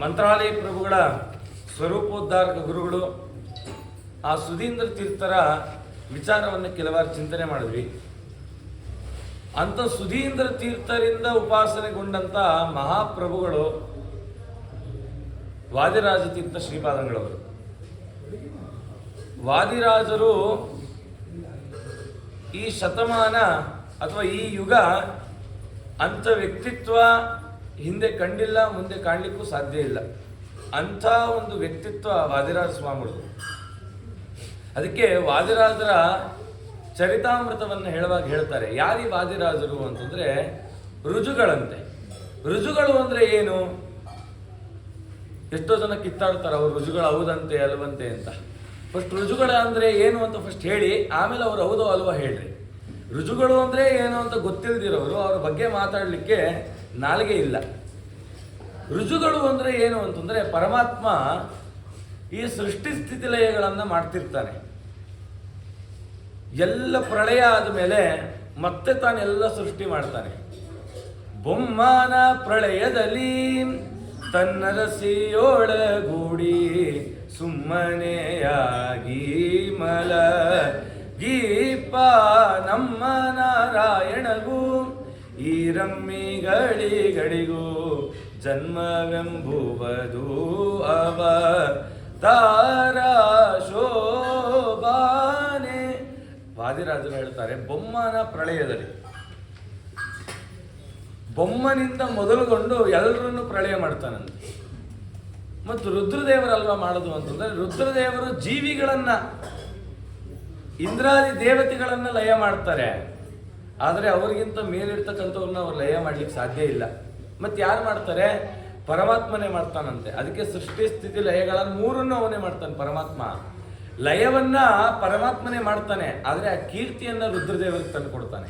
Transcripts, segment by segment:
ಮಂತ್ರಾಲಯ ಪ್ರಭುಗಳ ಸ್ವರೂಪೋದ್ಧಾರಕ ಗುರುಗಳು ಆ ಸುಧೀಂದ್ರ ತೀರ್ಥರ ವಿಚಾರವನ್ನು ಕೆಲವಾರು ಚಿಂತನೆ ಮಾಡಿದ್ವಿ. ಅಂಥ ಸುಧೀಂದ್ರ ತೀರ್ಥರಿಂದ ಉಪಾಸನೆಗೊಂಡಂಥ ಮಹಾಪ್ರಭುಗಳು ವಾದಿರಾಜ ತೀರ್ಥ ಶ್ರೀಪಾದಂಗಳವರು. ವಾದಿರಾಜರು ಈ ಶತಮಾನ ಅಥವಾ ಈ ಯುಗ ಅಂಥ ವ್ಯಕ್ತಿತ್ವ ಹಿಂದೆ ಕಂಡಿಲ್ಲ, ಮುಂದೆ ಕಾಣಲಿಕ್ಕೂ ಸಾಧ್ಯ ಇಲ್ಲ. ಅಂಥ ಒಂದು ವ್ಯಕ್ತಿತ್ವ ವಾದಿರಾಜ ಸ್ವಾಮಿಗಳು. ಅದಕ್ಕೆ ವಾದಿರಾಜರ ಚರಿತಾಮೃತವನ್ನು ಹೇಳುವಾಗ ಹೇಳ್ತಾರೆ, ಯಾರಿ ವಾದಿರಾಜರು ಅಂತಂದ್ರೆ ರುಜುಗಳಂತೆ. ರುಜುಗಳು ಅಂದ್ರೆ ಏನು? ಎಷ್ಟೋ ಜನ ಕಿತ್ತಾಡ್ತಾರೆ ಅವ್ರು ರುಜುಗಳು ಹೌದಂತೆ ಅಲ್ವಂತೆ ಅಂತ. ಫಸ್ಟ್ ರುಜುಗಳ ಅಂದ್ರೆ ಏನು ಅಂತ ಫಸ್ಟ್ ಹೇಳಿ, ಆಮೇಲೆ ಅವ್ರು ಹೌದೋ ಅಲ್ವಾ ಹೇಳ್ರಿ. ರುಜುಗಳು ಅಂದ್ರೆ ಏನು ಅಂತ ಗೊತ್ತಿಲ್ದಿರೋರು ಅವ್ರ ಬಗ್ಗೆ ಮಾತಾಡಲಿಕ್ಕೆ ನಾಲಿಗೆ ಇಲ್ಲ. ರುಜುಗಳು ಅಂದ್ರೆ ಏನು ಅಂತಂದ್ರೆ ಪರಮಾತ್ಮ ಈ ಸೃಷ್ಟಿ ಸ್ಥಿತಿ ಲಯಗಳನ್ನು ಮಾಡ್ತಿರ್ತಾನೆ. ಎಲ್ಲ ಪ್ರಳಯ ಆದಮೇಲೆ ಮತ್ತೆ ತಾನೆಲ್ಲ ಸೃಷ್ಟಿ ಮಾಡ್ತಾನೆ. ಬೊಮ್ಮನ ಪ್ರಳಯದಲ್ಲಿ ತನ್ನರಸಿಯೊಳಗೂಡಿ ಸುಮ್ಮನೆಯಾಗಿ ಮಲಗೀಪ ನಮ್ಮ ನಾರಾಯಣಗೂ ಈ ರಮ್ಮಿಗಳಿಗೂ ಜನ್ಮವೆಂಬುವುದು ಅವತಾರ ಶೋಭಾನೆ. ವಾದಿರಾಜರು ಹೇಳ್ತಾರೆ, ಬೊಮ್ಮನ ಪ್ರಳಯದಲ್ಲಿ ಬೊಮ್ಮನಿಂದ ಮೊದಲುಗೊಂಡು ಎಲ್ಲರನ್ನು ಪ್ರಳಯ ಮಾಡ್ತಾನಂತೆ. ಮತ್ತು ರುದ್ರದೇವರಲ್ವಾ ಮಾಡೋದು ಅಂತಂದ್ರೆ, ರುದ್ರದೇವರು ಜೀವಿಗಳನ್ನ ಇಂದ್ರಾದಿ ದೇವತೆಗಳನ್ನ ಲಯ ಮಾಡ್ತಾರೆ. ಆದರೆ ಅವರಿಗಿಂತ ಮೇಲಿರ್ತಕ್ಕಂಥವ್ರನ್ನ ಅವ್ರು ಲಯ ಮಾಡ್ಲಿಕ್ಕೆ ಸಾಧ್ಯ ಇಲ್ಲ. ಮತ್ತೆ ಯಾರು ಮಾಡ್ತಾರೆ? ಪರಮಾತ್ಮನೇ ಮಾಡ್ತಾನಂತೆ. ಅದಕ್ಕೆ ಸೃಷ್ಟಿ ಸ್ಥಿತಿ ಲಯಗಳನ್ನು ಮೂರನ್ನು ಅವನೇ ಮಾಡ್ತಾನೆ ಪರಮಾತ್ಮ. ಲಯವನ್ನ ಪರಮಾತ್ಮನೇ ಮಾಡ್ತಾನೆ, ಆದರೆ ಆ ಕೀರ್ತಿಯನ್ನ ರುದ್ರದೇವರಿಗೆ ತಂದು ಕೊಡ್ತಾನೆ.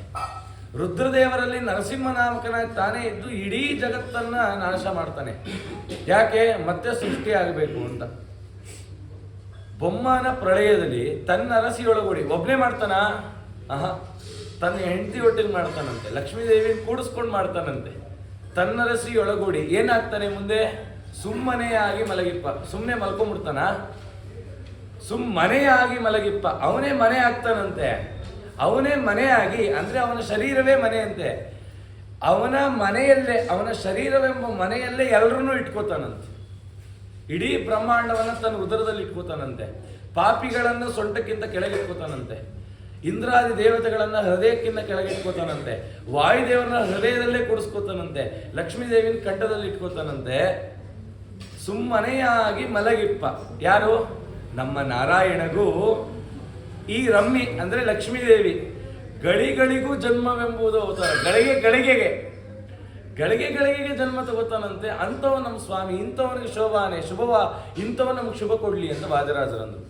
ರುದ್ರದೇವರಲ್ಲಿ ನರಸಿಂಹನಾಮಕನಾಗಿ ತಾನೇ ಇದ್ದು ಇಡೀ ಜಗತ್ತನ್ನ ನಾಶ ಮಾಡ್ತಾನೆ. ಯಾಕೆ? ಮತ್ತೆ ಸೃಷ್ಟಿ ಆಗಬೇಕು ಅಂತ. ಬೊಮ್ಮನ ಪ್ರಳಯದಲ್ಲಿ ತನ್ನ ಅರಸಿಯೊಳಗೂಡಿ ಒಬ್ಬನೇ ಮಾಡ್ತಾನ? ತನ್ನ ಹೆಂಡತಿ ಒಟ್ಟಿಗೆ ಮಾಡ್ತಾನಂತೆ. ಲಕ್ಷ್ಮೀದೇವಿನ ಕೂಡಿಸ್ಕೊಂಡು ಮಾಡ್ತಾನಂತೆ. ತನ್ನರಸಿಯೊಳಗೂಡಿ ಏನಾಗ್ತಾನೆ ಮುಂದೆ? ಸುಮ್ಮನೆಯಾಗಿ ಮಲಗಿಪ್ಪ. ಸುಮ್ಮನೆ ಮಲ್ಕೊಂಡ್ಬಿಡ್ತಾನ? ಸುಮ್ಮನೆಯಾಗಿ ಮಲಗಿಪ್ಪ. ಅವನೇ ಮನೆ ಆಗ್ತಾನಂತೆ. ಅವನೇ ಮನೆಯಾಗಿ ಅಂದ್ರೆ ಅವನ ಶರೀರವೇ ಮನೆ ಅಂತೆ. ಅವನ ಮನೆಯಲ್ಲೇ, ಅವನ ಶರೀರವೆಂಬ ಮನೆಯಲ್ಲೇ ಎಲ್ಲರನ್ನೂ ಇಟ್ಕೋತಾನಂತೆ. ಇಡೀ ಬ್ರಹ್ಮಾಂಡವನ್ನು ತನ್ನ ಉದರದಲ್ಲಿ ಇಟ್ಕೋತಾನಂತೆ. ಪಾಪಿಗಳನ್ನು ಸೊಂಟಕ್ಕಿಂತ ಕೆಳಗಿಟ್ಕೋತಾನಂತೆ. ಇಂದ್ರಾದಿ ದೇವತೆಗಳನ್ನ ಹೃದಯಕ್ಕಿಂತ ಕೆಳಗಿಟ್ಕೋತಾನಂತೆ. ವಾಯುದೇವರನ್ನ ಹೃದಯದಲ್ಲೇ ಕೂಡಿಸ್ಕೋತಾನಂತೆ. ಲಕ್ಷ್ಮೀದೇವಿನ ಕಂಠದಲ್ಲಿ ಇಟ್ಕೋತಾನಂತೆ. ಸುಮ್ಮನೆಯಾಗಿ ಮಲಗಿಪ್ಪ. ಯಾರು? ನಮ್ಮ ನಾರಾಯಣಗೂ ಈ ರಮ್ಮಿ ಅಂದ್ರೆ ಲಕ್ಷ್ಮೀದೇವಿ ಗಳಿಗಳಿಗೂ ಜನ್ಮವೆಂಬುದು ಅವತಾರ. ಗಳಿಗೆ ಜನ್ಮ ತಗೋತಾನಂತೆ. ಅಂಥವ ನಮ್ಮ ಸ್ವಾಮಿ, ಇಂಥವನಿಗೆ ಶೋಭಾನೆ ಶುಭವ, ಇಂಥವ ನಮ್ಗೆ ಶುಭ ಕೊಡ್ಲಿ ಅಂತ ವಾದಿರಾಜರಂದ್ರು.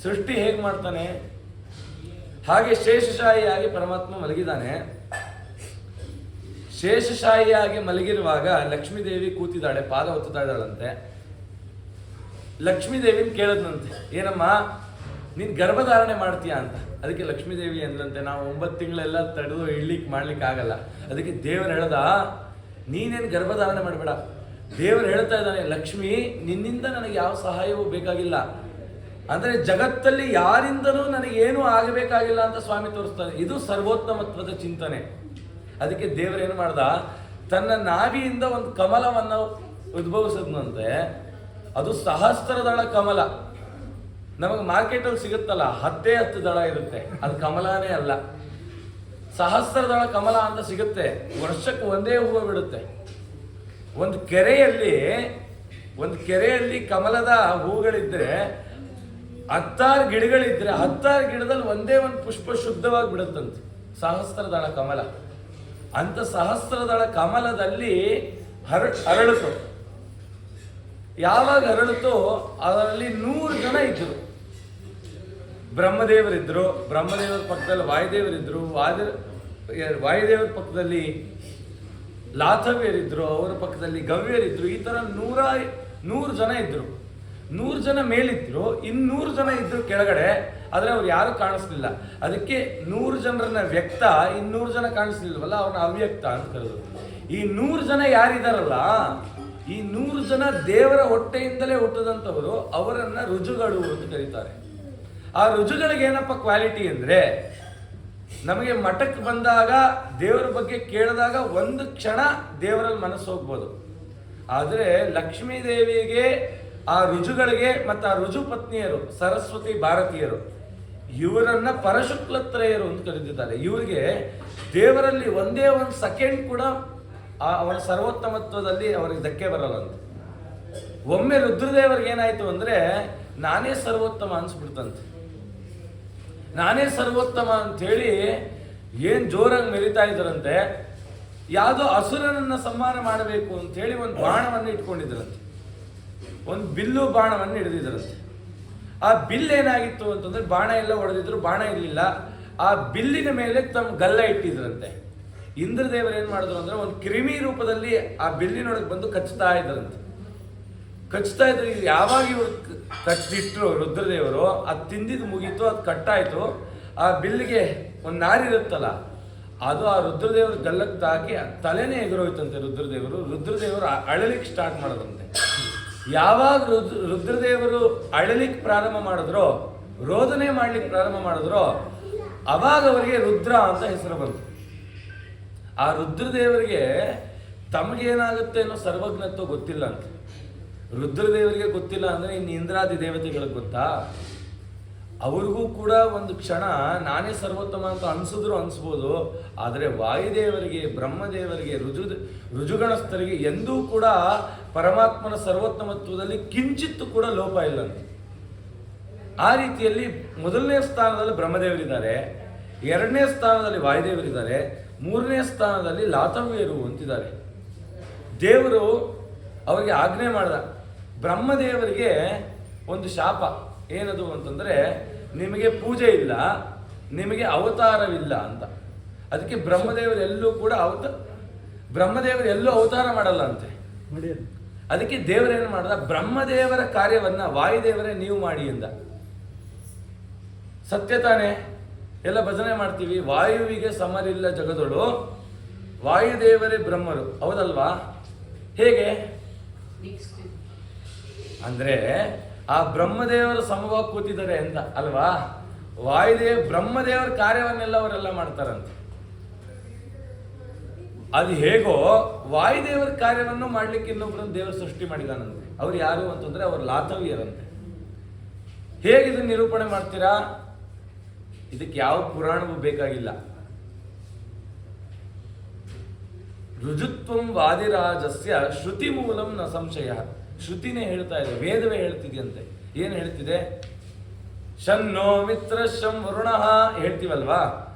ಸೃಷ್ಟಿ ಹೇಗೆ ಮಾಡ್ತಾನೆ? ಹಾಗೆ ಶೇಷಶಾಹಿಯಾಗಿ ಪರಮಾತ್ಮ ಮಲಗಿದಾನೆ. ಶೇಷಶಾಹಿಯಾಗಿ ಮಲಗಿರುವಾಗ ಲಕ್ಷ್ಮೀದೇವಿ ಕೂತಿದ್ದಾಳೆ, ಪಾದ ಒತ್ತುತ್ತಾ ಇದ್ದಾಳಂತೆ. ಲಕ್ಷ್ಮೀದೇವಿನ ಕೇಳದ್ನಂತೆ, ಏನಮ್ಮ ನೀನ್ ಗರ್ಭಧಾರಣೆ ಮಾಡ್ತೀಯಾ ಅಂತ. ಅದಕ್ಕೆ ಲಕ್ಷ್ಮೀದೇವಿ ಅಂದ್ಲಂತೆ, ನಾವು 9 ತಿಂಗಳೆಲ್ಲ ತಡೆದು ಮಾಡ್ಲಿಕ್ಕೆ ಆಗಲ್ಲ. ಅದಕ್ಕೆ ದೇವರು ಹೇಳ್ದ, ನೀನೇನು ಗರ್ಭಧಾರಣೆ ಮಾಡಬೇಡ. ದೇವರು ಹೇಳ್ತಾ ಇದ್ದಾನೆ, ಲಕ್ಷ್ಮಿ ನಿನ್ನಿಂದ ನನಗೆ ಯಾವ ಸಹಾಯವೂ ಬೇಕಾಗಿಲ್ಲ. ಅಂದ್ರೆ ಜಗತ್ತಲ್ಲಿ ಯಾರಿಂದನೂ ನನಗೇನು ಆಗಬೇಕಾಗಿಲ್ಲ ಅಂತ ಸ್ವಾಮಿ ತೋರಿಸ್ತಾನೆ. ಇದು ಸರ್ವೋತ್ತಮತ್ವದ ಚಿಂತನೆ. ಅದಕ್ಕೆ ದೇವರೇನು ಮಾಡ್ದ, ತನ್ನ ನಾಭಿಯಿಂದ ಒಂದು ಕಮಲವನ್ನು ಉದ್ಭವಿಸದಂತೆ. ಅದು ಸಹಸ್ರದಳ ಕಮಲ. ನಮಗೆ ಮಾರ್ಕೆಟಲ್ಲಿ ಸಿಗುತ್ತಲ್ಲ, 10 ದಳ ಇರುತ್ತೆ, ಅದು ಕಮಲನೇ ಅಲ್ಲ. ಸಹಸ್ರದಳ ಕಮಲ ಅಂತ ಸಿಗುತ್ತೆ. ವರ್ಷಕ್ಕೆ ಒಂದೇ ಹೂವು ಬಿಡುತ್ತೆ. ಒಂದು ಕೆರೆಯಲ್ಲಿ ಕಮಲದ ಹೂಗಳಿದ್ರೆ 10 ಗಿಡಗಳಿದ್ರೆ 10 ಗಿಡದಲ್ಲಿ ಒಂದೇ ಒಂದು ಪುಷ್ಪ ಶುದ್ಧವಾಗಿ ಬಿಡುತ್ತಂತೆ. ಸಹಸ್ರದಳ ಕಮಲ ಅಂತ ಸಹಸ್ರದಳ ಕಮಲದಲ್ಲಿ ಅರಳಿತು. ಯಾವಾಗ ಅರಳಿತೋ ಅದರಲ್ಲಿ 100 ಜನ ಇದ್ರು. ಬ್ರಹ್ಮದೇವರಿದ್ರು, ಬ್ರಹ್ಮದೇವರ ಪಕ್ಕದಲ್ಲಿ ವಾಯುದೇವರಿದ್ರು, ವಾಯುದೇವರ ಪಕ್ಕದಲ್ಲಿ ಲಾಥವ್ಯರಿದ್ರು, ಅವರ ಪಕ್ಕದಲ್ಲಿ ಗವ್ಯರಿದ್ರು. ಈ ತರ 100 ಜನ ಇದ್ರು. 100 ಜನ ಮೇಲಿದ್ರು, 200 ಜನ ಇದ್ರು ಕೆಳಗಡೆ. ಆದ್ರೆ ಅವ್ರು ಯಾರು ಕಾಣಿಸ್ಲಿಲ್ಲ. ಅದಕ್ಕೆ 100 ಜನರನ್ನ ವ್ಯಕ್ತ, 200 ಜನ ಕಾಣಿಸ್ಲಿಲ್ವಲ್ಲ, ಅವ್ರನ್ನ ಅವ್ಯಕ್ತ ಅಂತ ಕರೆದ್ರು. ಈ 100 ಜನ ಯಾರಿದಾರಲ್ಲ, ಈ 100 ಜನ ದೇವರ ಹೊಟ್ಟೆಯಿಂದಲೇ ಹುಟ್ಟದಂಥವರು, ಅವರನ್ನ ರುಜುಗಳು ಅಂತ ಕರೀತಾರೆ. ಆ ರುಜುಗಳಿಗೆ ಏನಪ್ಪ ಕ್ವಾಲಿಟಿ ಅಂದ್ರೆ, ನಮಗೆ ಮಠಕ್ಕೆ ಬಂದಾಗ ದೇವರ ಬಗ್ಗೆ ಕೇಳಿದಾಗ ಒಂದು ಕ್ಷಣ ದೇವರಲ್ಲಿ ಮನಸ್ಸು ಹೋಗ್ಬೋದು. ಆದರೆ ಲಕ್ಷ್ಮೀ ದೇವಿಗೆ, ಆ ರುಜುಗಳಿಗೆ ಮತ್ತು ಆ ರುಜು ಪತ್ನಿಯರು ಸರಸ್ವತಿ ಭಾರತೀಯರು, ಇವರನ್ನ ಪರಶುಕ್ಲತ್ರಯರು ಅಂತ ಕರೆದಿದ್ದಾರೆ. ಇವರಿಗೆ ದೇವರಲ್ಲಿ ಒಂದೇ ಒಂದು ಸೆಕೆಂಡ್ ಕೂಡ ಅವನ ಸರ್ವೋತ್ತಮತ್ವದಲ್ಲಿ ಅವರಿಗೆ ಧಕ್ಕೆ ಬರಲ್ಲ ಅಂತ. ಒಮ್ಮೆ ರುದ್ರದೇವರಿಗೆ ಏನಾಯ್ತು ಅಂದ್ರೆ, ನಾನೇ ಸರ್ವೋತ್ತಮ ಅನ್ಸ್ಬಿಡ್ತಂತೆ. ನಾನೇ ಸರ್ವೋತ್ತಮ ಅಂತ ಹೇಳಿ ಏನ್ ಜೋರಾಗಿ ಮೆರಿತಾ ಇದ್ರಂತೆ. ಯಾವುದೋ ಅಸುರನನ್ನ ಸಂಹಾರ ಮಾಡಬೇಕು ಅಂತ ಹೇಳಿ ಒಂದು ಬಾಣವನ್ನು ಇಟ್ಕೊಂಡಿದ್ರಂತೆ, ಒಂದು ಬಿಲ್ಲು ಬಾಣವನ್ನು ಹಿಡಿದಿದ್ರಂತೆ. ಆ ಬಿಲ್ ಏನಾಗಿತ್ತು ಅಂತಂದ್ರೆ, ಬಾಣ ಎಲ್ಲ ಹೊಡೆದಿದ್ರು, ಬಾಣ ಇರಲಿಲ್ಲ. ಆ ಬಿಲ್ಲಿನ ಮೇಲೆ ತಮ್ಮ ಗಲ್ಲ ಇಟ್ಟಿದ್ರಂತೆ. ಇಂದ್ರದೇವರು ಏನ್ ಮಾಡಿದ್ರು ಅಂದ್ರೆ, ಒಂದು ಕ್ರಿಮಿ ರೂಪದಲ್ಲಿ ಆ ಬಿಲ್ಲಿನೊಳಗೆ ಬಂದು ಕಚ್ತಾ ಇದ್ರಂತೆ. ಕಚ್ತಾ ಇದ್ರು. ಯಾವಾಗ ಇವ್ರು ಕಚ್ಚಿಟ್ರು ರುದ್ರದೇವರು, ಅದು ತಿಂದಿದ್ದು ಮುಗೀತು, ಅದು ಕಟ್ಟಾಯ್ತು. ಆ ಬಿಲ್ಲಿಗೆ ಒಂದು ನಾರಿರುತ್ತಲ್ಲ, ಅದು ಆ ರುದ್ರದೇವರು ಗಲ್ಲಕ್ಕೆ ತಾಕಿ ತಲೆನೇ ಎದುರೋಯ್ತಂತೆ. ರುದ್ರದೇವರು ಅಳಲಿಕ್ಕೆ ಸ್ಟಾರ್ಟ್ ಮಾಡೋದಂತೆ. ಯಾವಾಗ ರುದ್ರದೇವರು ಅಳಲಿಕ್ಕೆ ಪ್ರಾರಂಭ ಮಾಡಿದ್ರೋ, ರೋದನೆ ಮಾಡ್ಲಿಕ್ಕೆ ಪ್ರಾರಂಭ ಮಾಡಿದ್ರೋ, ಅವಾಗ ಅವರಿಗೆ ರುದ್ರ ಅಂತ ಹೆಸರು ಬಂತು. ಆ ರುದ್ರದೇವರಿಗೆ ತಮಗೇನಾಗುತ್ತೆ ಅನ್ನೋ ಸರ್ವಜ್ಞತ್ವ ಗೊತ್ತಿಲ್ಲ ಅಂತ. ರುದ್ರದೇವರಿಗೆ ಗೊತ್ತಿಲ್ಲ ಅಂದ್ರೆ ಇನ್ನು ಇಂದ್ರಾದಿ ದೇವತೆಗಳಿಗೆ ಗೊತ್ತಾ? ಅವ್ರಿಗೂ ಕೂಡ ಒಂದು ಕ್ಷಣ ನಾನೇ ಸರ್ವೋತ್ತಮ ಅಂತ ಅನ್ಸ್ಬೋದು. ಆದರೆ ವಾಯುದೇವರಿಗೆ, ಬ್ರಹ್ಮದೇವರಿಗೆ, ರುಜುಗಣಸ್ಥರಿಗೆ ಎಂದೂ ಕೂಡ ಪರಮಾತ್ಮನ ಸರ್ವೋತ್ತಮತ್ವದಲ್ಲಿ ಕಿಂಚಿತ್ತು ಕೂಡ ಲೋಪ ಇಲ್ಲ ಅಂತ. ಆ ರೀತಿಯಲ್ಲಿ ಮೊದಲನೇ ಸ್ಥಾನದಲ್ಲಿ ಬ್ರಹ್ಮದೇವರಿದ್ದಾರೆ, ಎರಡನೇ ಸ್ಥಾನದಲ್ಲಿ ವಾಯುದೇವರಿದ್ದಾರೆ, ಮೂರನೇ ಸ್ಥಾನದಲ್ಲಿ ಲಾತವ್ಯರು ಅಂತಿದ್ದಾರೆ. ದೇವರು ಅವರಿಗೆ ಆಜ್ಞೆ ಮಾಡಿದ. ಬ್ರಹ್ಮದೇವರಿಗೆ ಒಂದು ಶಾಪ ಏನದು ಅಂತಂದ್ರೆ, ನಿಮಗೆ ಪೂಜೆ ಇಲ್ಲ, ನಿಮಗೆ ಅವತಾರವಿಲ್ಲ ಅಂತ. ಅದಕ್ಕೆ ಬ್ರಹ್ಮದೇವರು ಎಲ್ಲೂ ಅವತಾರ ಮಾಡಲ್ಲ ಅಂತೆ. ಅದಕ್ಕೆ ದೇವರೇನು ಮಾಡ್ದ, ಬ್ರಹ್ಮದೇವರ ಕಾರ್ಯವನ್ನ ವಾಯುದೇವರೇ ನೀವು ಮಾಡಿ ಎಂದ. ಸತ್ಯ ತಾನೇ? ಎಲ್ಲ ಭಜನೆ ಮಾಡ್ತೀವಿ, ವಾಯುವಿಗೆ ಸಮರಿಲ್ಲ ಜಗದೊಳು, ವಾಯುದೇವರೇ ಬ್ರಹ್ಮರು, ಹೌದಲ್ವಾ? ಹೇಗೆ ಅಂದ್ರೆ, ಆ ಬ್ರಹ್ಮದೇವರು ಸಮವಾಗಿ ಕೂತಿದ್ದಾರೆ ಅಂತ ಅಲ್ವಾ? ಬ್ರಹ್ಮದೇವರ ಕಾರ್ಯವನ್ನೆಲ್ಲ ಅವರೆಲ್ಲ ಮಾಡ್ತಾರಂತೆ. ಅದು ಹೇಗೋ ವಾಯುದೇವರ ಕಾರ್ಯವನ್ನು ಮಾಡ್ಲಿಕ್ಕೆ ಇನ್ನೊಬ್ಬರನ್ನು ದೇವರು ಸೃಷ್ಟಿ ಮಾಡಿದಾನಂತೆ. ಅವ್ರು ಯಾರು ಅಂತಂದ್ರೆ, ಅವರು ಲಾತವ್ಯರಂತೆ. ಹೇಗಿದು ನಿರೂಪಣೆ ಮಾಡ್ತೀರಾ? ಇದಕ್ಕೆ ಯಾವ ಪುರಾಣವೂ ಬೇಕಾಗಿಲ್ಲ. ರುಜುತ್ವಂ ವಾದಿರಾಜಸ್ಯ ಶ್ರುತಿ ಮೂಲಂ ನ ಸಂಶಯ. ಶ್ರುತಿನೇ ಹೇಳ್ತಾ ಇದೆ, ವೇದವೇ ಹೇಳ್ತಿದೆಯಂತೆ. ಏನ್ ಹೇಳ್ತಿದೆ? ಶನ್ನೋ ಮಿತ್ರ ಶಂ ವರುಣಃ ಹೇಳ್ತೀವಲ್ವಾ,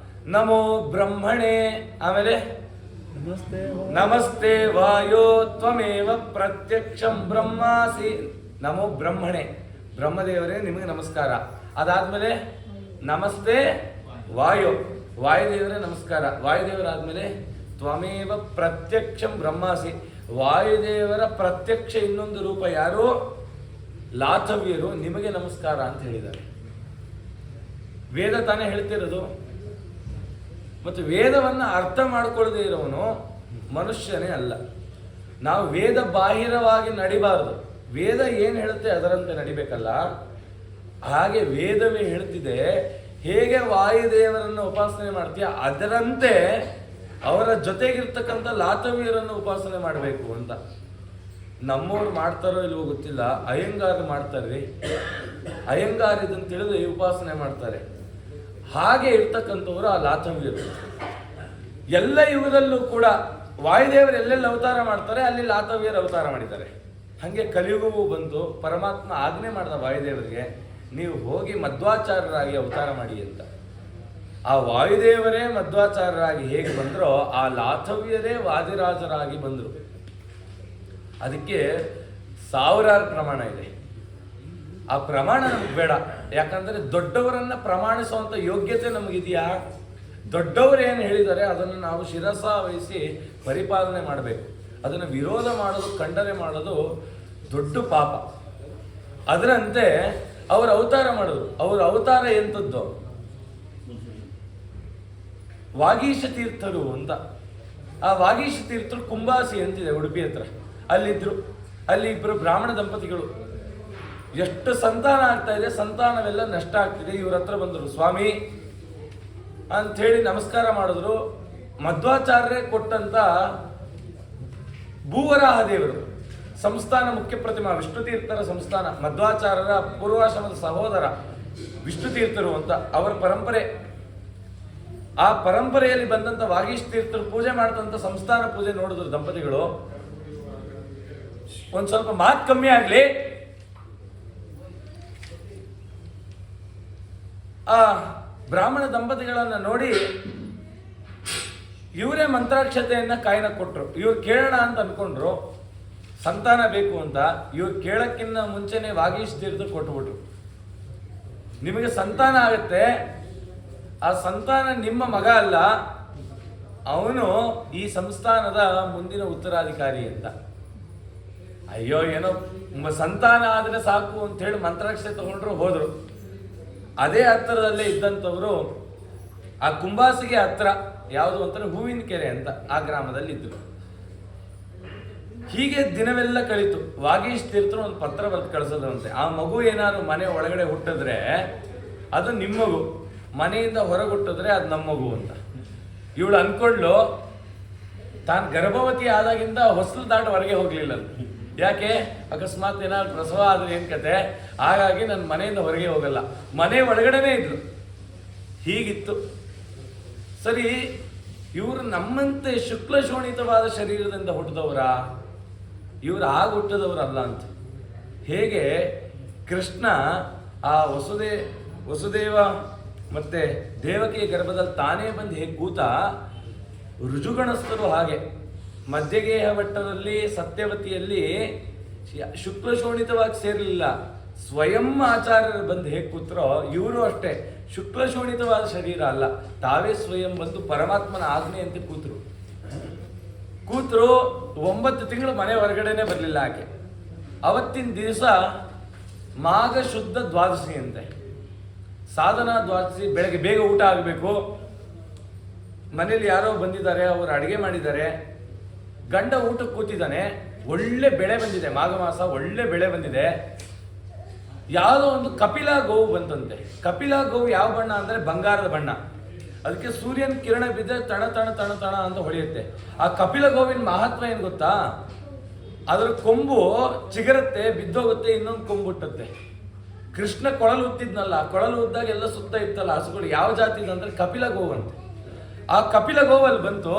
ನಮೋ ಬ್ರಹ್ಮಣೇ, ಆಮೇಲೆ ನಮಸ್ತೆ ವಾಯೋ ತ್ವಮೇವ ಪ್ರತ್ಯಕ್ಷಂ ಬ್ರಹ್ಮಾಸಿ. ನಮೋ ಬ್ರಹ್ಮಣೆ, ಬ್ರಹ್ಮದೇವರೇ ನಿಮಗೆ ನಮಸ್ಕಾರ. ಅದಾದ್ಮೇಲೆ ನಮಸ್ತೆ ವಾಯೋ, ವಾಯುದೇವರೇ ನಮಸ್ಕಾರ. ವಾಯುದೇವರಾದ್ಮೇಲೆ ತ್ವಮೇವ ಪ್ರತ್ಯಕ್ಷಂ ಬ್ರಹ್ಮಾಸಿ, ವಾಯುದೇವರ ಪ್ರತ್ಯಕ್ಷ ಇನ್ನೊಂದು ರೂಪ ಯಾರು? ಲಾತವ್ಯರು, ನಿಮಗೆ ನಮಸ್ಕಾರ ಅಂತ ಹೇಳಿದ್ದಾರೆ. ವೇದ ತಾನೇ ಹೇಳ್ತಿರೋದು. ಮತ್ತು ವೇದವನ್ನ ಅರ್ಥ ಮಾಡ್ಕೊಳ್ಳದೆ ಇರೋವನು ಮನುಷ್ಯನೇ ಅಲ್ಲ. ನಾವು ವೇದ ಬಾಹಿರವಾಗಿ ನಡಿಬಾರದು. ವೇದ ಏನು ಹೇಳುತ್ತೆ ಅದರಂತೆ ನಡಿಬೇಕಲ್ಲ. ಹಾಗೆ ವೇದವೇ ಹೇಳ್ತಿದೆ, ಹೇಗೆ ವಾಯುದೇವರನ್ನು ಉಪಾಸನೆ ಮಾಡ್ತೀಯ ಅದರಂತೆ ಅವರ ಜೊತೆಗಿರ್ತಕ್ಕಂಥ ಲಾತವ್ಯರನ್ನು ಉಪಾಸನೆ ಮಾಡಬೇಕು ಅಂತ. ನಮ್ಮವ್ರು ಮಾಡ್ತಾರೋ ಇಲ್ವೋ ಗೊತ್ತಿಲ್ಲ, ಅಯ್ಯಂಗಾರ ಮಾಡ್ತಾರೆ. ಅಯ್ಯಂಗಾರ ಇದನ್ನು ತಿಳಿದು ಉಪಾಸನೆ ಮಾಡ್ತಾರೆ. ಹಾಗೆ ಇರ್ತಕ್ಕಂಥವ್ರು ಆ ಲಾತವ್ಯರು. ಎಲ್ಲ ಯುಗದಲ್ಲೂ ಕೂಡ ವಾಯುದೇವರು ಎಲ್ಲೆಲ್ಲಿ ಅವತಾರ ಮಾಡ್ತಾರೆ ಅಲ್ಲಿ ಲಾತವ್ಯರು ಅವತಾರ ಮಾಡಿದ್ದಾರೆ. ಹಾಗೆ ಕಲಿಯುಗವೂ ಬಂತು. ಪರಮಾತ್ಮ ಆಜ್ಞೆ ಮಾಡಿದ ವಾಯುದೇವರಿಗೆ, ನೀವು ಹೋಗಿ ಮಧ್ವಾಚಾರ್ಯರಾಗಿ ಅವತಾರ ಮಾಡಿ ಅಂತ. ಆ ವಾಯುದೇವರೇ ಮಧ್ವಾಚಾರ್ಯರಾಗಿ ಹೇಗೆ ಬಂದರೋ, ಆ ಲಾತವ್ಯರೇ ವಾದಿರಾಜರಾಗಿ ಬಂದರು. ಅದಕ್ಕೆ ಸಾವಿರಾರು ಪ್ರಮಾಣ ಇದೆ. ಆ ಪ್ರಮಾಣ ನಮ್ಗೆ ಬೇಡ. ಯಾಕಂದ್ರೆ ದೊಡ್ಡವರನ್ನ ಪ್ರಮಾಣಿಸುವಂತ ಯೋಗ್ಯತೆ ನಮಗಿದೆಯಾ? ದೊಡ್ಡವರು ಏನು ಹೇಳಿದ್ದಾರೆ ಅದನ್ನು ನಾವು ಶಿರಸ ವಹಿಸಿ ಪರಿಪಾಲನೆ ಮಾಡಬೇಕು. ಅದನ್ನು ವಿರೋಧ ಮಾಡೋದು, ಖಂಡನೆ ಮಾಡೋದು ದೊಡ್ಡ ಪಾಪ. ಅದರಂತೆ ಅವರು ಅವತಾರ ಮಾಡೋದು. ಅವರ ಅವತಾರ ಎಂಥದ್ದು? ವಾಗೀಶ ತೀರ್ಥರು ಅಂತ. ಆ ವಾಗೀಶ ತೀರ್ಥರು ಕುಂಬಾಸಿ ಅಂತಿದೆ ಉಡುಪಿ ಹತ್ರ, ಅಲ್ಲಿದ್ರು. ಅಲ್ಲಿ ಇಬ್ಬರು ಬ್ರಾಹ್ಮಣ ದಂಪತಿಗಳು, ಎಷ್ಟು ಸಂತಾನ ಆಗ್ತಾ ಇದೆ, ಸಂತಾನವೆಲ್ಲ ನಷ್ಟ ಆಗ್ತಿದೆ. ಇವ್ರ ಹತ್ರ ಬಂದರು, ಸ್ವಾಮಿ ಅಂಥೇಳಿ ನಮಸ್ಕಾರ ಮಾಡಿದ್ರು. ಮಧ್ವಾಚಾರ್ಯರೇ ಕೊಟ್ಟಂತ ಭೂವರಾಹ ದೇವರು ಸಂಸ್ಥಾನ ಮುಖ್ಯ ಪ್ರತಿಮಾ ವಿಷ್ಣುತೀರ್ಥರ ಸಂಸ್ಥಾನ, ಮಧ್ವಾಚಾರ್ಯರ ಪೂರ್ವಾಶ್ರಮದ ಸಹೋದರ ವಿಷ್ಣುತೀರ್ಥರು ಅಂತ ಅವರ ಪರಂಪರೆ. ಆ ಪರಂಪರೆಯಲ್ಲಿ ಬಂದಂತ ವಾಗೀಶ್ ತೀರ್ಥರು ಪೂಜೆ ಮಾಡಿದಂತ ಸಂಸ್ಥಾನ ಪೂಜೆ ನೋಡಿದ್ರು ದಂಪತಿಗಳು. ಒಂದ್ ಸ್ವಲ್ಪ ಮಾತು ಕಮ್ಮಿ ಆಗ್ಲಿ, ಆ ಬ್ರಾಹ್ಮಣ ದಂಪತಿಗಳನ್ನ ನೋಡಿ ಇವರೇ ಮಂತ್ರಾಕ್ಷತೆಯನ್ನ ಕಾಯಿನ ಕೊಟ್ರು. ಇವ್ರು ಕೇಳೋಣ ಅಂತ ಅನ್ಕೊಂಡ್ರು, ಸಂತಾನ ಬೇಕು ಅಂತ. ಇವ್ರು ಕೇಳಕ್ಕಿಂತ ಮುಂಚೆನೆ ವಾಗೀಶ್ ತೀರ್ಥರು ಕೊಟ್ಬಿಟ್ರು, ನಿಮಗೆ ಸಂತಾನ ಆಗುತ್ತೆ, ಆ ಸಂತಾನ ನಿಮ್ಮ ಮಗ ಅಲ್ಲ, ಅವನು ಈ ಸಂಸ್ಥಾನದ ಮುಂದಿನ ಉತ್ತರಾಧಿಕಾರಿ ಅಂತ. ಅಯ್ಯೋ ಏನೋ ಸಂತಾನ ಆದ್ರೆ ಸಾಕು ಅಂತ ಹೇಳಿ ಮಂತ್ರಾಕ್ಷತೆ ತಗೊಂಡ್ರು, ಹೋದ್ರು. ಅದೇ ಹತ್ತಿರದಲ್ಲೇ ಇದ್ದಂಥವ್ರು ಆ ಕುಂಬಾಸಿಗೆ ಹತ್ರ ಯಾವುದು ಅಂತಾರೆ ಹೂವಿನ ಕೆರೆ ಅಂತ ಆ ಗ್ರಾಮದಲ್ಲಿ ಇದ್ರು. ಹೀಗೆ ದಿನವೆಲ್ಲ ಕಳೀತು. ವಾಗೀಶ್ ತೀರ್ಥರು ಒಂದು ಪತ್ರ ಬರೆದು ಕಳಿಸೋದಂತೆ, ಆ ಮಗು ಏನಾದ್ರು ಮನೆ ಒಳಗಡೆ ಹುಟ್ಟಿದ್ರೆ ಅದು ನಿಮ್ಮ ಮಗು, ಮನೆಯಿಂದ ಹೊರಗೆ ಹುಟ್ಟಿದ್ರೆ ಅದು ನಮ್ಮ ಮಗು ಅಂತ. ಇವಳು ಅನ್ಕೊಂಡ್ಲು, ತಾನು ಗರ್ಭವತಿ ಆದಾಗಿಂದ ಹೊಸಲು ದಾಟ ಹೊರಗೆ ಹೋಗ್ಲಿಲ್ಲ. ಯಾಕೆ? ಅಕಸ್ಮಾತ್ ಏನಾದ್ರು ಪ್ರಸವ ಆದ್ರೆ ಏನ್ ಕತೆ, ಹಾಗಾಗಿ ನನ್ನ ಮನೆಯಿಂದ ಹೊರಗೆ ಹೋಗಲ್ಲ, ಮನೆ ಒಳಗಡೆನೇ ಇದ್ಲು. ಹೀಗಿತ್ತು. ಸರಿ, ಇವರು ನಮ್ಮಂತೆ ಶುಕ್ಲ ಶೋಣಿತವಾದ ಶರೀರದಿಂದ ಹುಟ್ಟಿದವರ, ಇವರು ಆಗ ಹುಟ್ಟಿದವರಲ್ಲ ಅಂತ. ಹೇಗೆ ಕೃಷ್ಣ ಆ ವಸುದೇವ ಮತ್ತೆ ದೇವಕಿಯ ಗರ್ಭದಲ್ಲಿ ತಾನೇ ಬಂದು ಹೇಗೆ ಕೂತ, ರುಜುಗಣಸ್ಥರು ಹಾಗೆ ಮಧ್ಯಗೇಹ ಭಟ್ಟರಲ್ಲಿ ಸತ್ಯವತಿಯಲ್ಲಿ ಶುಕ್ಲ ಶೋಣಿತವಾಗಿ ಸೇರಲಿಲ್ಲ, ಸ್ವಯಂ ಆಚಾರ್ಯರು ಬಂದು ಹೇಗೆ ಕೂತ್ರೋ ಇವರು ಅಷ್ಟೇ ಶುಕ್ಲ ಶೋಣಿತವಾದ ಶರೀರ ಅಲ್ಲ, ತಾವೇ ಸ್ವಯಂ ಬಂದು ಪರಮಾತ್ಮನ ಆಜ್ಞೆಯಂತೆ ಕೂತರು. 9 ತಿಂಗಳು ಮನೆ ಹೊರಗಡೆನೆ ಬರಲಿಲ್ಲ ಆಕೆ. ಅವತ್ತಿನ ದಿವಸ ಮಾಘ ಶುದ್ಧ ದ್ವಾದಶಿ ಅಂತೆ, ಸಾಧನಾ ದ್ವಾದಶಿ. ಬೆಳಗ್ಗೆ ಬೇಗ ಊಟ ಆಗಬೇಕು, ಮನೇಲಿ ಯಾರೋ ಬಂದಿದ್ದಾರೆ, ಅವರು ಅಡುಗೆ ಮಾಡಿದ್ದಾರೆ. ಗಂಡ ಊಟಕ್ಕೆ ಕೂತಿದ್ದಾನೆ, ಒಳ್ಳೆ ಬೆಳೆ ಬಂದಿದೆ, ಮಾಘ ಮಾಸ ಒಳ್ಳೆ ಬೆಳೆ ಬಂದಿದೆ. ಯಾವುದೋ ಒಂದು ಕಪಿಲ ಗೋವು ಬಂತಂತೆ. ಕಪಿಲ ಗೋವು ಯಾವ ಬಣ್ಣ ಅಂದರೆ ಬಂಗಾರದ ಬಣ್ಣ. ಅದಕ್ಕೆ ಸೂರ್ಯನ ಕಿರಣ ಬಿದ್ದರೆ ತಣ ತಣ ತಣ ತಣ ಅಂತ ಹೊಳೆಯುತ್ತೆ. ಆ ಕಪಿಲ ಗೋವಿನ ಮಹತ್ವ ಏನು ಗೊತ್ತಾ? ಅದರ ಕೊಂಬು ಚಿಗರತ್ತೆ, ಬಿದ್ದೋಗುತ್ತೆ, ಇನ್ನೊಂದು ಕೊಂಬು ಹುಟ್ಟುತ್ತೆ. ಕೃಷ್ಣ ಕೊಳಲು ಉತ್ತಿದ್ನಲ್ಲ, ಕೊಳಲು ಉದ್ದಾಗ ಎಲ್ಲ ಸುತ್ತ ಇತ್ತಲ್ಲ ಹಸುಗಳು, ಯಾವ ಜಾತಿ ಅಂದ್ರೆ ಕಪಿಲ ಗೋವಂತೆ. ಆ ಕಪಿಲ ಗೋವಲ್ಲಿ ಬಂತು,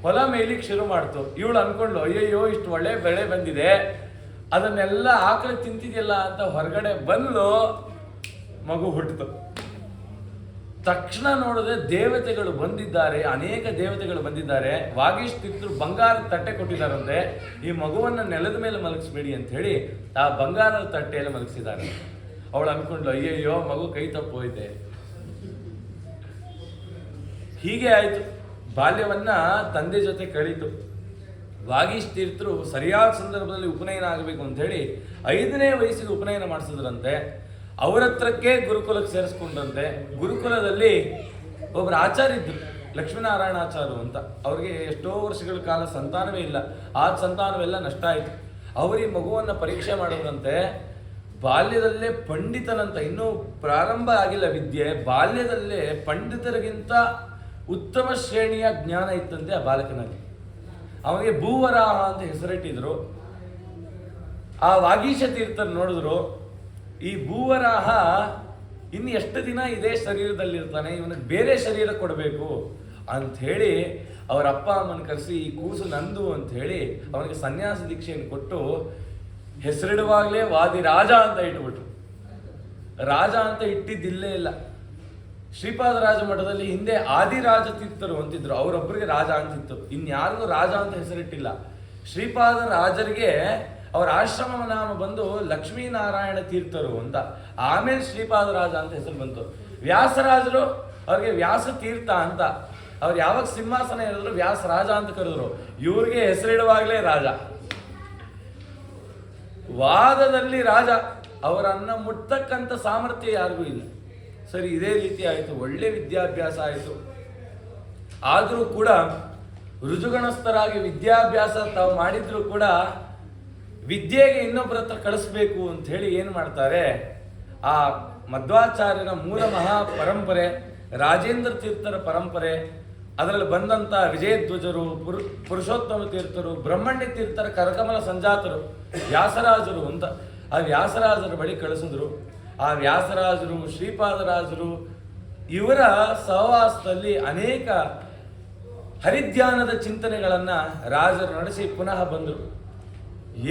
ಹೊಲ ಮೇಯ್ಲಿಕ್ಕೆ ಶುರು ಮಾಡ್ತು. ಇವಳು ಅನ್ಕೊಂಡ್ಲು, ಅಯ್ಯಯ್ಯೋ ಇಷ್ಟು ಒಳ್ಳೆ ಬೆಳೆ ಬಂದಿದೆ, ಅದನ್ನೆಲ್ಲ ಆಕಳು ತಿಂತಿದೆಯಲ್ಲ ಅಂತ ಹೊರಗಡೆ ಬಂದು ಮಗು ಹುಟ್ಟಿತು. ತಕ್ಷಣ ನೋಡಿದ್ರೆ ದೇವತೆಗಳು ಬಂದಿದ್ದಾರೆ, ಅನೇಕ ದೇವತೆಗಳು ಬಂದಿದ್ದಾರೆ. ವಾಗೀಶ್ ತೀರ್ಥರು ಬಂಗಾರದ ತಟ್ಟೆ ಕೊಟ್ಟಿದ್ದಾರಂತೆ, ಈ ಮಗುವನ್ನ ನೆಲದ ಮೇಲೆ ಮಲಗಿಸ್ಬೇಡಿ ಅಂತ ಹೇಳಿ ಆ ಬಂಗಾರದ ತಟ್ಟೆಯಲ್ಲಿ ಮಲಗಿಸಿದ್ದಾರೆ. ಅವಳು ಅನ್ಕೊಂಡ್ಲು, ಅಯ್ಯಯ್ಯೋ ಮಗು ಕೈ ತಪ್ಪು ಹೋಯ್ತೆ. ಹೀಗೆ ಆಯ್ತು. ಬಾಲ್ಯವನ್ನ ತಂದೆ ಜೊತೆ ಕಳೀತು. ವಾಗೀಶ್ ತೀರ್ಥರು ಸರಿಯಾದ ಸಂದರ್ಭದಲ್ಲಿ ಉಪನಯನ ಆಗಬೇಕು ಅಂತ ಹೇಳಿ 5ನೇ ವಯಸ್ಸಿಗೆ ಉಪನಯನ ಮಾಡಿಸಿದ್ರಂತೆ. ಅವರ ಹತ್ರಕ್ಕೆ ಗುರುಕುಲಕ್ಕೆ ಸೇರಿಸ್ಕೊಂಡ್ರಂತೆ. ಗುರುಕುಲದಲ್ಲಿ ಒಬ್ಬರು ಆಚಾರ್ಯ ಇದ್ರು, ಲಕ್ಷ್ಮೀನಾರಾಯಣ ಆಚಾರ್ಯ ಅಂತ. ಅವ್ರಿಗೆ ಎಷ್ಟೋ ವರ್ಷಗಳ ಕಾಲ ಸಂತಾನವೇ ಇಲ್ಲ, ಆ ಸಂತಾನವೆಲ್ಲ ನಷ್ಟ ಆಯಿತು. ಅವರಿಗೆ ಮಗುವನ್ನು ಪರೀಕ್ಷೆ ಮಾಡಿದ್ರಂತೆ. ಬಾಲ್ಯದಲ್ಲೇ ಪಂಡಿತನಂತ, ಇನ್ನೂ ಪ್ರಾರಂಭ ಆಗಿಲ್ಲ ವಿದ್ಯೆ, ಬಾಲ್ಯದಲ್ಲೇ ಪಂಡಿತರಿಗಿಂತ ಉತ್ತಮ ಶ್ರೇಣಿಯ ಜ್ಞಾನ ಇತ್ತಂತೆ ಆ ಬಾಲಕನಲ್ಲಿ. ಅವನಿಗೆ ಭೂವರಾಹ ಅಂತ ಹೆಸರಿಟ್ಟಿದ್ರು. ಆ ವಾಗೀಶ ತೀರ್ಥರು ನೋಡಿದ್ರು, ಈ ಭೂವರಾಹ ಇನ್ನು ಎಷ್ಟು ದಿನ ಇದೇ ಶರೀರದಲ್ಲಿರ್ತಾನೆ, ಇವನಿಗೆ ಬೇರೆ ಶರೀರ ಕೊಡಬೇಕು ಅಂಥೇಳಿ ಅವರ ಅಪ್ಪ ಅಮ್ಮನ ಕರೆಸಿ, ಈ ಕೂಸು ನಂದು ಅಂತ ಹೇಳಿ ಅವನಿಗೆ ಸನ್ಯಾಸ ದೀಕ್ಷೆಯನ್ನು ಕೊಟ್ಟು ಹೆಸರಿಡುವಾಗಲೇ ವಾದಿರಾಜ ಅಂತ ಇಟ್ಬಿಟ್ರು. ರಾಜ ಅಂತ ಇಟ್ಟಿದ್ದಿಲ್ಲೇ ಇಲ್ಲ. ಶ್ರೀಪಾದರಾಜ ಮಠದಲ್ಲಿ ಹಿಂದೆ ಆದಿರಾಜ ತೀರ್ಥರು ಅಂತಿದ್ರು, ಅವರೊಬ್ಬರಿಗೆ ರಾಜ ಅಂತಿತ್ತು, ಇನ್ಯಾರಿಗೂ ರಾಜ ಅಂತ ಹೆಸರಿಟ್ಟಿಲ್ಲ. ಶ್ರೀಪಾದ ರಾಜರಿಗೆ ಅವರ ಆಶ್ರಮ ನಾಮ ಬಂದು ಲಕ್ಷ್ಮೀನಾರಾಯಣ ತೀರ್ಥರು ಅಂತ, ಆಮೇಲೆ ಶ್ರೀಪಾದರಾಜ ಅಂತ ಹೆಸರು ಬಂತು. ವ್ಯಾಸರಾಜರು ಅವ್ರಿಗೆ ವ್ಯಾಸ ತೀರ್ಥ ಅಂತ, ಅವ್ರು ಯಾವಾಗ ಸಿಂಹಾಸನ ಹೇಳಿದ್ರು ವ್ಯಾಸರಾಜ ಅಂತ ಕರೆದ್ರು. ಇವ್ರಿಗೆ ಹೆಸರಿಡುವಾಗಲೇ ರಾಜ, ವಾದದಲ್ಲಿ ರಾಜ, ಅವರನ್ನ ಮುಟ್ಟತಕ್ಕಂಥ ಸಾಮರ್ಥ್ಯ ಯಾರಿಗೂ ಇಲ್ಲ. ಸರಿ, ಇದೇ ರೀತಿ ಆಯಿತು. ಒಳ್ಳೆ ವಿದ್ಯಾಭ್ಯಾಸ ಆಯಿತು. ಆದರೂ ಕೂಡ ರುಜುಗಣಸ್ಥರಾಗಿ ವಿದ್ಯಾಭ್ಯಾಸ ತಾವು ಮಾಡಿದ್ರು ಕೂಡ ವಿದ್ಯೆಗೆ ಇನ್ನೊಬ್ಬರ ಹತ್ರ ಕಳಿಸ್ಬೇಕು ಅಂತ ಹೇಳಿ ಏನು ಮಾಡ್ತಾರೆ, ಆ ಮಧ್ವಾಚಾರ್ಯರ ಮೂಲ ಮಹಾ ಪರಂಪರೆ, ರಾಜೇಂದ್ರ ತೀರ್ಥರ ಪರಂಪರೆ, ಅದರಲ್ಲಿ ಬಂದಂಥ ವಿಜಯಧ್ವಜರು, ಪುರುಷೋತ್ತಮ ತೀರ್ಥರು, ಬ್ರಹ್ಮಣ್ಯ ತೀರ್ಥರ ಕರಕಮಲ ಸಂಜಾತರು, ವ್ಯಾಸರಾಜರು ಅಂತ ಆ ವ್ಯಾಸರಾಜರ ಬಳಿ ಕಳಿಸಿದ್ರು. ಆ ವ್ಯಾಸರಾಜರು, ಶ್ರೀಪಾದರಾಜರು ಇವರ ಸಹವಾಸದಲ್ಲಿ ಅನೇಕ ಹರಿಧ್ಯಾನದ ಚಿಂತನೆಗಳನ್ನು ರಾಜರು ನಡೆಸಿ ಪುನಃ ಬಂದರು.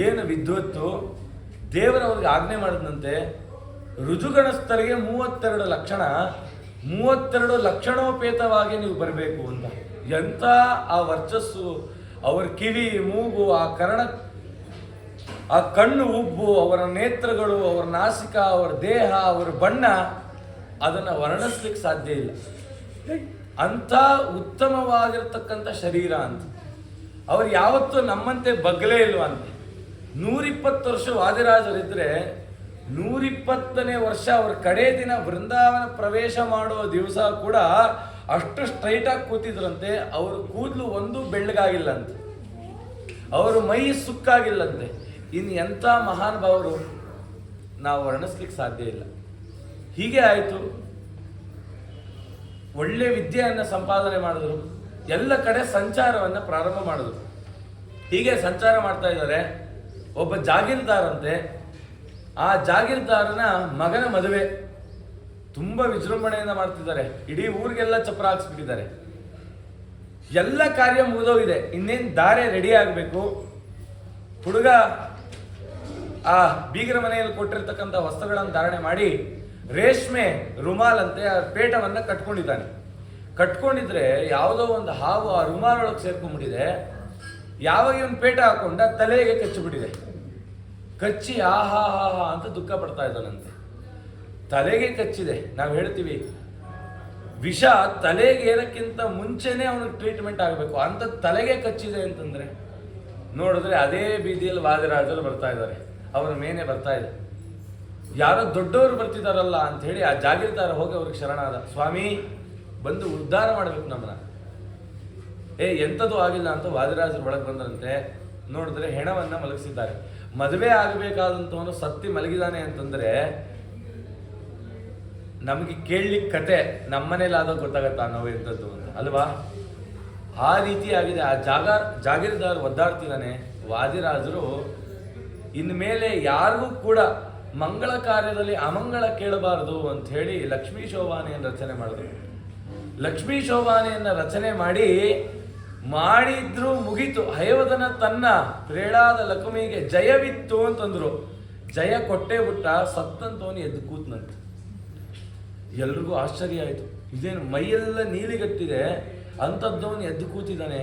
ಏನು ವಿದ್ವತ್ತು, ದೇವರವ್ರಿಗೆ ಆಜ್ಞೆ ಮಾಡಿದಂತೆ ರುಜುಗಣಸ್ಥರಿಗೆ 32 ಲಕ್ಷಣ, 32 ಲಕ್ಷಣೋಪೇತವಾಗಿ ನೀವು ಬರಬೇಕು ಅಂತ. ಎಂಥ ಆ ವರ್ಚಸ್ಸು, ಅವರ ಕಿವಿ, ಮೂಗು, ಆ ಕಣ್ಣು ಉಬ್ಬು, ಅವರ ನೇತ್ರಗಳು, ಅವರ ನಾಸಿಕ, ಅವರ ದೇಹ, ಅವರ ಬಣ್ಣ, ಅದನ್ನು ವರ್ಣಿಸ್ಲಿಕ್ಕೆ ಸಾಧ್ಯ ಇಲ್ಲ. ಅಂಥ ಉತ್ತಮವಾಗಿರ್ತಕ್ಕಂಥ ಶರೀರ ಅಂತ. ಅವ್ರು ಯಾವತ್ತೂ ನಮ್ಮಂತೆ ಬಗ್ಲೇ ಇಲ್ವಂತೆ. 120 ವರ್ಷ ವಾದಿರಾಜರಿದ್ದರೆ 120ನೇ ವರ್ಷ ಅವ್ರ ಕಡೇ ದಿನ ವೃಂದಾವನ ಪ್ರವೇಶ ಮಾಡುವ ದಿವಸ ಕೂಡ ಅಷ್ಟು ಸ್ಟ್ರೈಟಾಗಿ ಕೂತಿದ್ರಂತೆ. ಅವ್ರ ಕೂದಲು ಒಂದು ಬೆಳ್ಳಗಾಗಿಲ್ಲಂತೆ, ಅವರು ಮೈ ಸುಕ್ಕಾಗಿಲ್ಲಂತೆ. ಇನ್ನು ಎಂಥ ಮಹಾನುಭಾವರು, ನಾವು ವರ್ಣಿಸ್ಲಿಕ್ಕೆ ಸಾಧ್ಯ ಇಲ್ಲ. ಹೀಗೆ ಆಯಿತು. ಒಳ್ಳೆ ವಿದ್ಯೆಯನ್ನು ಸಂಪಾದನೆ ಮಾಡಿದ್ರು, ಎಲ್ಲ ಕಡೆ ಸಂಚಾರವನ್ನು ಪ್ರಾರಂಭ ಮಾಡಿದ್ರು. ಹೀಗೆ ಸಂಚಾರ ಮಾಡ್ತಾ ಇದ್ದಾರೆ. ಒಬ್ಬ ಜಾಗೀರ್ದಾರಂತೆ, ಆ ಜಾಗೀರ್ದಾರನ ಮಗನ ಮದುವೆ ತುಂಬ ವಿಜೃಂಭಣೆಯಿಂದ ಮಾಡ್ತಿದ್ದಾರೆ. ಇಡೀ ಊರಿಗೆಲ್ಲ ಚಪ್ರ ಹಾಕ್ಸ್ಬಿಟ್ಟಿದ್ದಾರೆ. ಎಲ್ಲ ಕಾರ್ಯ ಮುಗಿದೋಗಿದೆ, ಇನ್ನೇನು ದಾರೆ ರೆಡಿ ಆಗಬೇಕು. ಹುಡುಗ ಆ ಬೀಗರ ಮನೆಯಲ್ಲಿ ಕೊಟ್ಟಿರ್ತಕ್ಕಂಥ ವಸ್ತ್ರಗಳನ್ನು ಧಾರಣೆ ಮಾಡಿ ರೇಷ್ಮೆ ರುಮಾಲ್ ಅಂತೆ ಆ ಪೇಟವನ್ನು ಕಟ್ಕೊಂಡಿದ್ದಾನೆ. ಕಟ್ಕೊಂಡಿದ್ರೆ ಯಾವುದೋ ಒಂದು ಹಾವು ಆ ರುಮಾಲೊಳಗೆ ಸೇರ್ಕೊಂಡ್ಬಿಟ್ಟಿದೆ. ಯಾವಾಗ ಇವನು ಪೇಟ ಹಾಕೊಂಡ ತಲೆಗೆ ಕಚ್ಚಿಬಿಟ್ಟಿದೆ. ಕಚ್ಚಿ ಆಹಾ ಹಾ ಹಾ ಅಂತ ದುಃಖ ಪಡ್ತಾ ಇದ್ದಾನಂತೆ. ತಲೆಗೆ ಕಚ್ಚಿದೆ. ನಾವು ಹೇಳ್ತೀವಿ ವಿಷ ತಲೆಗೆ ಏನಕ್ಕಿಂತ ಮುಂಚೆನೇ ಅವನಿಗೆ ಟ್ರೀಟ್ಮೆಂಟ್ ಆಗಬೇಕು, ಅಂತ ತಲೆಗೆ ಕಚ್ಚಿದೆ ಅಂತಂದ್ರೆ ನೋಡಿದ್ರೆ ಅದೇ ಬೀದಿಯಲ್ಲಿ ವಾದಿರಾಜರು ಬರ್ತಾ ಇದ್ದಾರೆ. ಅವರ ಮೇನೆ ಬರ್ತಾ ಇದೆ. ಯಾರೋ ದೊಡ್ಡವರು ಬರ್ತಿದಾರಲ್ಲ ಅಂತ ಹೇಳಿ ಆ ಜಾಗೀರ್ದಾರ ಹೋಗಿ ಅವ್ರಿಗೆ ಶರಣಾದ. ಸ್ವಾಮಿ, ಬಂದು ಉದ್ಧಾರ ಮಾಡಬೇಕು ನಮ್ಮನ್ನ. ಎಂಥದ್ದು ಆಗಿಲ್ಲ ಅಂತ ವಾದಿರಾಜರು ಒಳಗೆ ಬಂದ್ರಂತೆ. ನೋಡಿದ್ರೆ ಹೆಣವನ್ನ ಮಲಗಿಸಿದ್ದಾರೆ. ಮದುವೆ ಆಗಬೇಕಾದಂಥವನು ಸತ್ತಿ ಮಲಗಿದಾನೆ ಅಂತಂದ್ರೆ ನಮಗೆ ಕೇಳಲಿಕ್ಕೆ ಕತೆ ನಮ್ಮನೇಲಾದಾಗ ಗೊತ್ತಾಗತ್ತಾ ನಾವು ಎಂಥದ್ದು ಅಂತ ಅಲ್ವಾ? ಆ ರೀತಿ ಆಗಿದೆ. ಆ ಜಾಗೀರ್ದಾರ್ ಒದ್ದಾಡ್ತಿದ್ದಾನೆ. ವಾದಿರಾಜರು ಇನ್ಮೇಲೆ ಯಾರಿಗೂ ಕೂಡ ಮಂಗಳ ಕಾರ್ಯದಲ್ಲಿ ಅಮಂಗಳ ಕೇಳಬಾರದು ಅಂತ ಹೇಳಿ ಲಕ್ಷ್ಮೀ ಶೋಭಾನೆಯನ್ನು ರಚನೆ ಮಾಡಿದ್ರು. ಲಕ್ಷ್ಮೀ ಶೋಭಾನೆಯನ್ನು ರಚನೆ ಮಾಡಿದ್ರು ಮುಗೀತು. ಹಯವದನ ತನ್ನ ಪ್ರೇಳಾದ ಲಕ್ಷ್ಮಿಗೆ ಜಯವಿತ್ತು ಅಂತಂದ್ರು. ಜಯ ಕೊಟ್ಟೇ ಬಿಟ್ಟ, ಸತ್ತಂತವನು ಎದ್ದು ಕೂತ್ನಂತೆ. ಎಲ್ರಿಗೂ ಆಶ್ಚರ್ಯ ಆಯಿತು. ಇದೇನು ಮೈಯೆಲ್ಲ ನೀಲಿಗಟ್ಟಿದೆ, ಅಂಥದ್ದವನು ಎದ್ದು ಕೂತಿದ್ದಾನೆ.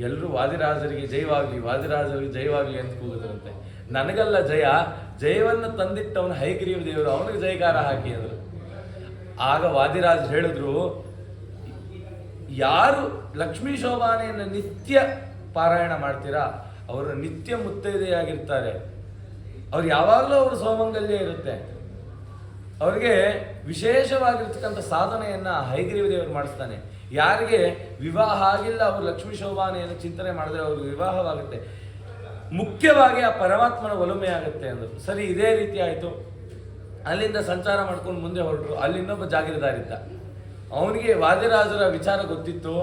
ಎಲ್ಲರೂ ವಾದಿರಾಜರಿಗೆ ಜಯವಾಗಲಿ, ವಾದಿರಾಜರಿಗೆ ಜಯವಾಗಲಿ ಅಂತ ಕೂಗಿದ್ರಂತೆ. ನನಗಲ್ಲ ಜಯ, ಜಯವನ್ನು ತಂದಿಟ್ಟವನು ಹೈಗ್ರೀವ ದೇವರು, ಅವನಿಗೆ ಜಯಕಾರ ಹಾಕಿ ಅಂದರು. ಆಗ ವಾದಿರಾಜ್ ಹೇಳಿದ್ರು, ಯಾರು ಲಕ್ಷ್ಮೀ ಶೋಭಾನೆಯನ್ನು ನಿತ್ಯ ಪಾರಾಯಣ ಮಾಡ್ತೀರಾ ಅವರು ನಿತ್ಯ ಮುತ್ತೈದೆಯಾಗಿರ್ತಾರೆ. ಅವ್ರು ಯಾವಾಗಲೂ ಅವ್ರ ಸೌಮಂಗಲ್ಯ ಇರುತ್ತೆ. ಅವ್ರಿಗೆ ವಿಶೇಷವಾಗಿರ್ತಕ್ಕಂಥ ಸಾಧನೆಯನ್ನು ಹೈಗ್ರೀವ ದೇವರು ಮಾಡಿಸ್ತಾನೆ. ಯಾರಿಗೆ ವಿವಾಹ ಆಗಿಲ್ಲ ಅವರು ಲಕ್ಷ್ಮೀ ಶೋಭಾನೆಯನ್ನು ಚಿಂತನೆ ಮಾಡಿದ್ರೆ ಅವ್ರಿಗೆ ವಿವಾಹವಾಗುತ್ತೆ. ಮುಖ್ಯವಾಗಿ ಆ ಪರಮಾತ್ಮನ ಒಲುಮೆ ಆಗುತ್ತೆ ಅಂದರು. ಸರಿ, ಇದೇ ರೀತಿ ಆಯಿತು. ಅಲ್ಲಿಂದ ಸಂಚಾರ ಮಾಡ್ಕೊಂಡು ಮುಂದೆ ಹೊರಟರು. ಅಲ್ಲಿ ಇನ್ನೊಬ್ಬ ಜಾಗೀರ್ದಾರಿದ್ದ. ಅವನಿಗೆ ವಾದಿರಾಜರ ವಿಚಾರ ಗೊತ್ತಿತ್ತು.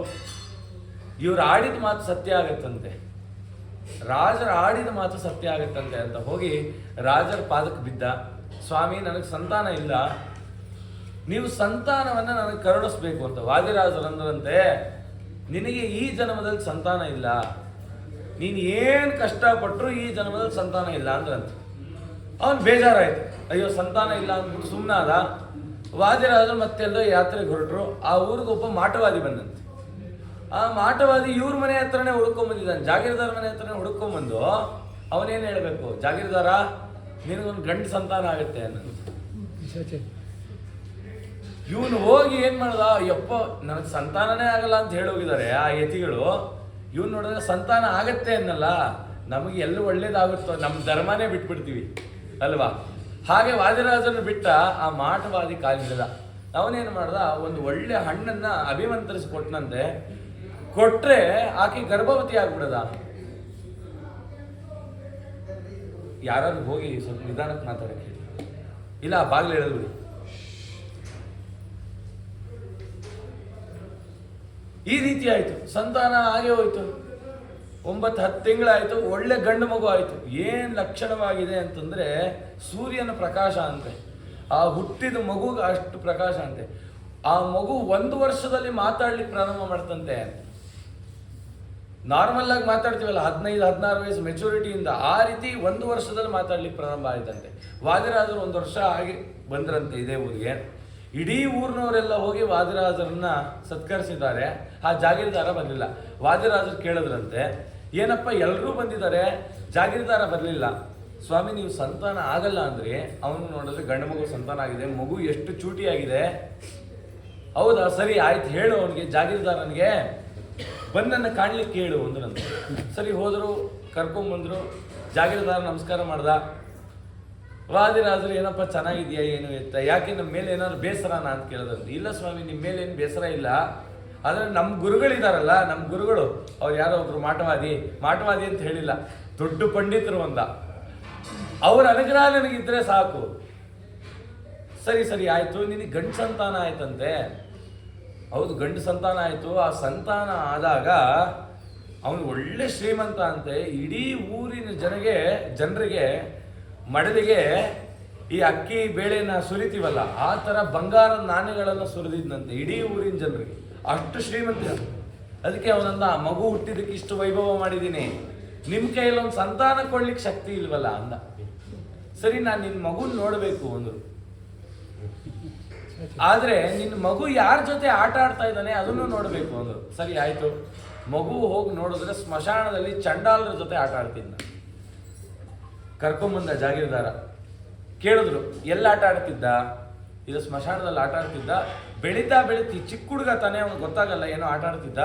ಇವರು ಆಡಿದ ಮಾತು ಸತ್ಯ ಆಗತ್ತಂತೆ, ರಾಜರ ಆಡಿದ ಮಾತು ಸತ್ಯ ಆಗತ್ತಂತೆ ಅಂತ ಹೋಗಿ ರಾಜರ ಪಾದಕ್ಕೆ ಬಿದ್ದ. ಸ್ವಾಮಿ, ನನಗೆ ಸಂತಾನ ಇಲ್ಲ, ನೀವು ಸಂತಾನವನ್ನು ನನಗೆ ಕರುಣಿಸ್ಬೇಕು ಅಂತ. ವಾದಿರಾಜರು ಅಂದ್ರಂತೆ, ನಿನಗೆ ಈ ಜನ್ಮದಲ್ಲಿ ಸಂತಾನ ಇಲ್ಲ, ನೀನು ಏನು ಕಷ್ಟಪಟ್ಟರು ಈ ಜನ್ಮದಲ್ಲಿ ಸಂತಾನ ಇಲ್ಲ ಅಂದ್ರಂತೆ. ಅವನು ಬೇಜಾರಾಯ್ತು. ಅಯ್ಯೋ ಸಂತಾನ ಇಲ್ಲ ಅಂದ್ಬಿಟ್ಟು ಸುಮ್ಮನಾದ. ವಾದಿರಾಜರು ಮತ್ತೆಲ್ಲೋ ಯಾತ್ರೆಗೆ ಹೊರಟರು. ಆ ಊರಿಗೊಬ್ಬ ಮಾಟವಾದಿ ಬಂದಂತೆ. ಆ ಮಾಟವಾದಿ ಇವ್ರ ಮನೆ ಹತ್ರನೇ ಹುಡ್ಕೊಂಬಂದಿದ್ದಾನೆ, ಜಾಗೀರ್ದಾರ್ ಮನೆ ಹತ್ರನೇ ಹುಡ್ಕೊಂಬಂದು ಅವನೇನು ಹೇಳಬೇಕು, ಜಾಗೀರ್ದಾರ ನಿನಗೊಂದು ಗಂಡು ಸಂತಾನ ಆಗುತ್ತೆ ಅನ್ನೋದು. ಇವನು ಹೋಗಿ ಏನು ಮಾಡ್ದ, ಯಪ್ಪ ನನಗೆ ಸಂತಾನನೇ ಆಗಲ್ಲ ಅಂತ ಹೇಳೋಗಿದ್ದಾರೆ ಆ ಯತಿಗಳು. ಇವನು ನೋಡಿದ್ರೆ ಸಂತಾನ ಆಗತ್ತೆ ಅನ್ನಲ್ಲ, ನಮಗೆ ಎಲ್ಲ ಒಳ್ಳೇದಾಗುತ್ತೋ, ನಮ್ಮ ಧರ್ಮನೇ ಬಿಟ್ಬಿಡ್ತೀವಿ ಅಲ್ವಾ? ಹಾಗೆ ವಾದಿರಾಜನ ಬಿಟ್ಟ ಆ ಮಾಟವಾದಿ ಕಾಲು ಹಿಡಿದ. ಅವನೇನು ಮಾಡ್ದ, ಒಂದು ಒಳ್ಳೆ ಹಣ್ಣನ್ನು ಅಭಿಮಂತ್ರಿಸಿ ಕೊಟ್ಟನಂತೆ. ಕೊಟ್ರೆ ಆಕೆ ಗರ್ಭವತಿ ಆಗ್ಬಿಡದ. ಯಾರು ಹೋಗಿ ಸ್ವಲ್ಪ ನಿಧಾನಕ್ಕೆ ಮಾತಾಡಕ್ಕೆ ಹೇಳಿ, ಇಲ್ಲ ಬಾಗ್ಲು ಹೇಳೋದು ಬಿಡಿ. ಈ ರೀತಿ ಆಯ್ತು, ಸಂತಾನ ಹಾಗೆ ಹೋಯ್ತು. 9-10 ತಿಂಗಳಾಯ್ತು, ಒಳ್ಳೆ ಗಂಡು ಮಗು ಆಯ್ತು. ಏನ್ ಲಕ್ಷಣವಾಗಿದೆ ಅಂತಂದ್ರೆ ಸೂರ್ಯನ ಪ್ರಕಾಶ ಅಂತೆ, ಆ ಹುಟ್ಟಿದ ಮಗುಗೆ ಅಷ್ಟು ಪ್ರಕಾಶ ಅಂತೆ. ಆ ಮಗು 1 ವರ್ಷದಲ್ಲಿ ಮಾತಾಡ್ಲಿಕ್ಕೆ ಪ್ರಾರಂಭ ಮಾಡ್ತಂತೆ. ನಾರ್ಮಲ್ ಆಗಿ ಮಾತಾಡ್ತೀವಲ್ಲ 15-16 ವಯಸ್ಸು ಮೆಚುರಿಟಿಯಿಂದ, ಆ ರೀತಿ 1 ವರ್ಷದಲ್ಲಿ ಮಾತಾಡ್ಲಿಕ್ಕೆ ಪ್ರಾರಂಭ ಆಯ್ತಂತೆ. ವಾದಿರಾಜರು 1 ವರ್ಷ ಆಗಿ ಬಂದ್ರಂತೆ ಇದೇ ಊರಿಗೆ. ಇಡೀ ಊರಿನವರೆಲ್ಲ ಹೋಗಿ ವಾದಿರಾಜರನ್ನ ಸತ್ಕರಿಸಿದ್ದಾರೆ. ಆ ಜಾಗೀರ್ದಾರ ಬಂದಿಲ್ಲ. ವಾದಿರಾಜರು ಕೇಳಿದ್ರಂತೆ, ಏನಪ್ಪ ಎಲ್ಲರೂ ಬಂದಿದ್ದಾರೆ, ಜಾಗೀರ್ದಾರ ಬರಲಿಲ್ಲ. ಸ್ವಾಮಿ ನೀವು ಸಂತಾನ ಆಗಲ್ಲ ಅಂದ್ರೆ, ಅವನು ನೋಡಿದ್ರೆ ಗಂಡು ಮಗು ಸಂತಾನ ಆಗಿದೆ, ಮಗು ಎಷ್ಟು ಚೂಟಿಯಾಗಿದೆ. ಹೌದಾ, ಸರಿ ಆಯ್ತು, ಹೇಳು ಅವನಿಗೆ, ಜಾಗೀರ್ದಾರನಿಗೆ ಬಂದನ್ನ ಕಾಣ್ಲಿಕ್ಕೆ ಹೇಳು ಅಂದ್ರಂತೆ. ಸರಿ ಹೋದ್ರು, ಕರ್ಕೊಂಬಂದ್ರು. ಜಾಗೀರ್ದಾರ ನಮಸ್ಕಾರ ಮಾಡ್ದ. ವಾದಿರಾಜರು ಏನಪ್ಪ ಚೆನ್ನಾಗಿದ್ಯಾ, ಏನು ಎತ್ತ, ಯಾಕೆ ನಮ್ಮ ಮೇಲೆ ಏನಾದ್ರು ಬೇಸರನಾ ಅಂತ ಕೇಳಿದಂತೆ. ಇಲ್ಲ ಸ್ವಾಮಿ, ನಿಮ್ಮ ಮೇಲೆ ಏನು ಬೇಸರ ಇಲ್ಲ, ಆದರೆ ನಮ್ಮ ಗುರುಗಳಿದಾರಲ್ಲ, ನಮ್ಮ ಗುರುಗಳು ಅವ್ರು ಯಾರೋ ಒಬ್ರು ಮಾಟವಾದಿ ಅಂತ ಹೇಳಿಲ್ಲ, ದೊಡ್ಡ ಪಂಡಿತರು ಅಂದ. ಅವ್ರ ಅನುಗ್ರಹ ನನಗಿದ್ರೆ ಸಾಕು. ಸರಿ ಆಯ್ತು, ನಿನಗೆ ಗಂಡು ಸಂತಾನ ಆಯ್ತಂತೆ. ಹೌದು, ಗಂಡು ಸಂತಾನ ಆಯ್ತು. ಆ ಸಂತಾನ ಆದಾಗ ಅವನು ಒಳ್ಳೆ ಶ್ರೀಮಂತ ಅಂತೆ. ಇಡೀ ಊರಿನ ಜನರಿಗೆ ಮಡಲಿಗೆ ಈ ಅಕ್ಕಿ ಬೇಳೆನ ಸುರಿತೀವಲ್ಲ, ಆ ಥರ ಬಂಗಾರದ ನಾಣ್ಯಗಳನ್ನು ಸುರಿದಿದ್ದಂತೆ ಇಡೀ ಊರಿನ ಜನರಿಗೆ. ಅಷ್ಟು ಶ್ರೀಮಂತ. ಅದಕ್ಕೆ ಅವನಂದ, ಮಗು ಹುಟ್ಟಿದಕ್ಕೆ ಇಷ್ಟು ವೈಭವ ಮಾಡಿದ್ದೀನಿ, ನಿಮ್ಮ ಕೈಯಲ್ಲಿ ಒಂದು ಸಂತಾನ ಕೊಡ್ಲಿಕ್ಕೆ ಶಕ್ತಿ ಇಲ್ವಲ್ಲ ಅಂದ. ಸರಿ, ನಾನು ನಿನ್ನ ಮಗುನ ನೋಡಬೇಕು ಅಂದ್ರು. ಆದ್ರೆ ನಿನ್ನ ಮಗು ಯಾರ ಜೊತೆ ಆಟ ಆಡ್ತಾ ಇದ್ದಾನೆ ಅದನ್ನು ನೋಡಬೇಕು ಅಂದ್ರು. ಸರಿ ಆಯ್ತು, ಮಗು ಹೋಗಿ ನೋಡಿದ್ರೆ ಸ್ಮಶಾನದಲ್ಲಿ ಚಂಡಾಲರ ಜೊತೆ ಆಟ ಆಡ್ತಿದ್ದ. ಕರ್ಕೊಂಬಂದ ಜಾಗೀರ್ದಾರ. ಕೇಳಿದ್ರು, ಎಲ್ಲ ಆಟ ಆಡ್ತಿದ್ದ? ಇದು ಸ್ಮಶಾನದಲ್ಲಿ ಆಟ ಆಡ್ತಿದ್ದ. ಬೆಳೀತಾ ಚಿಕ್ಕ ಹುಡುಗ ತಾನೇ, ಅವನು ಗೊತ್ತಾಗಲ್ಲ ಏನೋ ಆಟ ಆಡ್ತಿದ್ದ.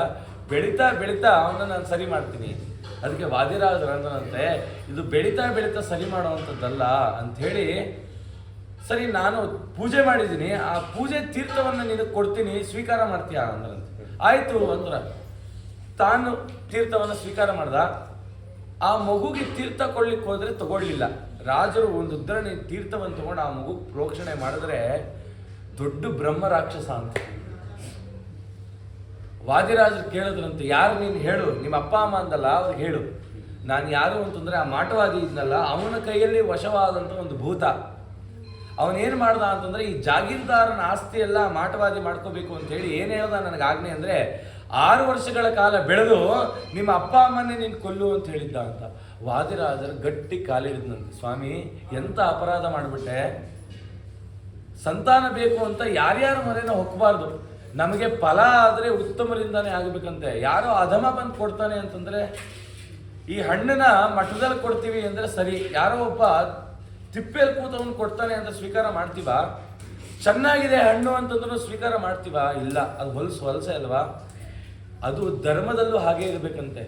ಬೆಳೀತಾ ಅವನ್ನ ನಾನು ಸರಿ ಮಾಡ್ತೀನಿ. ಅದಕ್ಕೆ ವಾದಿರಾಜರು ಅಂದನಂತೆ, ಇದು ಬೆಳೀತಾ ಸರಿ ಮಾಡುವಂಥದ್ದಲ್ಲ ಅಂಥೇಳಿ, ಸರಿ ನಾನು ಪೂಜೆ ಮಾಡಿದ್ದೀನಿ, ಆ ಪೂಜೆ ತೀರ್ಥವನ್ನು ನಿನಗೆ ಕೊಡ್ತೀನಿ, ಸ್ವೀಕಾರ ಮಾಡ್ತೀಯಾ ಅಂದ್ರಂತೆ. ಆಯ್ತು ಅಂದ್ರ ತಾನು ತೀರ್ಥವನ್ನು ಸ್ವೀಕಾರ ಮಾಡ್ದ. ಆ ಮಗುಗೆ ತೀರ್ಥ ಕೊಡ್ಲಿಕ್ಕೆ ಹೋದ್ರೆ ತಗೊಳ್ಳಿಲ್ಲ. ರಾಜರು ಒಂದು ಉದ್ರಣಿ ತೀರ್ಥವನ್ನು ತಗೊಂಡು ಆ ಮಗು ಪ್ರೋಕ್ಷಣೆ ಮಾಡಿದ್ರೆ ದೊಡ್ಡ ಬ್ರಹ್ಮ ರಾಕ್ಷಸ ಅಂತ. ವಾದಿರಾಜರು ಕೇಳಿದ್ರಂತೆ, ಯಾರು ನೀನು ಹೇಳು, ನಿಮ್ಮ ಅಪ್ಪ ಅಮ್ಮ ಅಂದಲ್ಲ ಅವ್ರಿಗೆ ಹೇಳು, ನಾನು ಯಾರು ಅಂತಂದ್ರೆ ಆ ಮಾಟವಾದಿ ಇದ್ನಲ್ಲ, ಅವನ ಕೈಯಲ್ಲಿ ವಶವಾದಂಥ ಒಂದು ಭೂತ. ಅವನೇನು ಮಾಡ್ದ ಅಂತಂದ್ರೆ, ಈ ಜಾಗೀರ್ದಾರನ ಆಸ್ತಿ ಎಲ್ಲ ಮಾಟವಾದಿ ಮಾಡ್ಕೋಬೇಕು ಅಂತ ಹೇಳಿ ಏನು ಹೇಳ್ದ ನನಗೆ ಆಜ್ಞೆ ಅಂದ್ರೆ, 6 ವರ್ಷಗಳ ಕಾಲ ಬೆಳೆದು ನಿಮ್ಮ ಅಪ್ಪ ಅಮ್ಮನ್ನೇ ನೀನು ಕೊಲ್ಲು ಅಂತ ಹೇಳಿದ್ದ ಅಂತ. ವಾದಿರಾಜರು ಗಟ್ಟಿ ಕಾಲಿಡಿದ್ನಂತೆ, ಸ್ವಾಮಿ ಎಂತ ಅಪರಾಧ ಮಾಡಿಬಿಟ್ಟೆ, ಸಂತಾನ ಬೇಕು ಅಂತ ಯಾರ್ಯಾರ ಮನೆನ ಹೊಕ್ಕಬಾರ್ದು, ನಮಗೆ ಫಲ ಆದರೆ ಉತ್ತಮರಿಂದಾನೇ ಆಗಬೇಕಂತೆ. ಯಾರೋ ಅಧಮ ಬಂದು ಕೊಡ್ತಾನೆ ಅಂತಂದ್ರೆ, ಈ ಹಣ್ಣಿನ ಮಠದಲ್ಲಿ ಕೊಡ್ತೀವಿ ಅಂದ್ರೆ ಸರಿ, ಯಾರೋ ಒಬ್ಬ ತಿಪ್ಪೆಯಲ್ಲಿ ಕೂತವನು ಕೊಡ್ತಾನೆ ಅಂತ ಸ್ವೀಕಾರ ಮಾಡ್ತೀವ? ಚೆನ್ನಾಗಿದೆ ಹಣ್ಣು ಅಂತಂದ್ರೂ ಸ್ವೀಕಾರ ಮಾಡ್ತೀವ? ಇಲ್ಲ, ಅದು ಹೊಲಸೆ ಅಲ್ವಾ? ಅದು ಧರ್ಮದಲ್ಲೂ ಹಾಗೆ ಇರಬೇಕಂತೆ.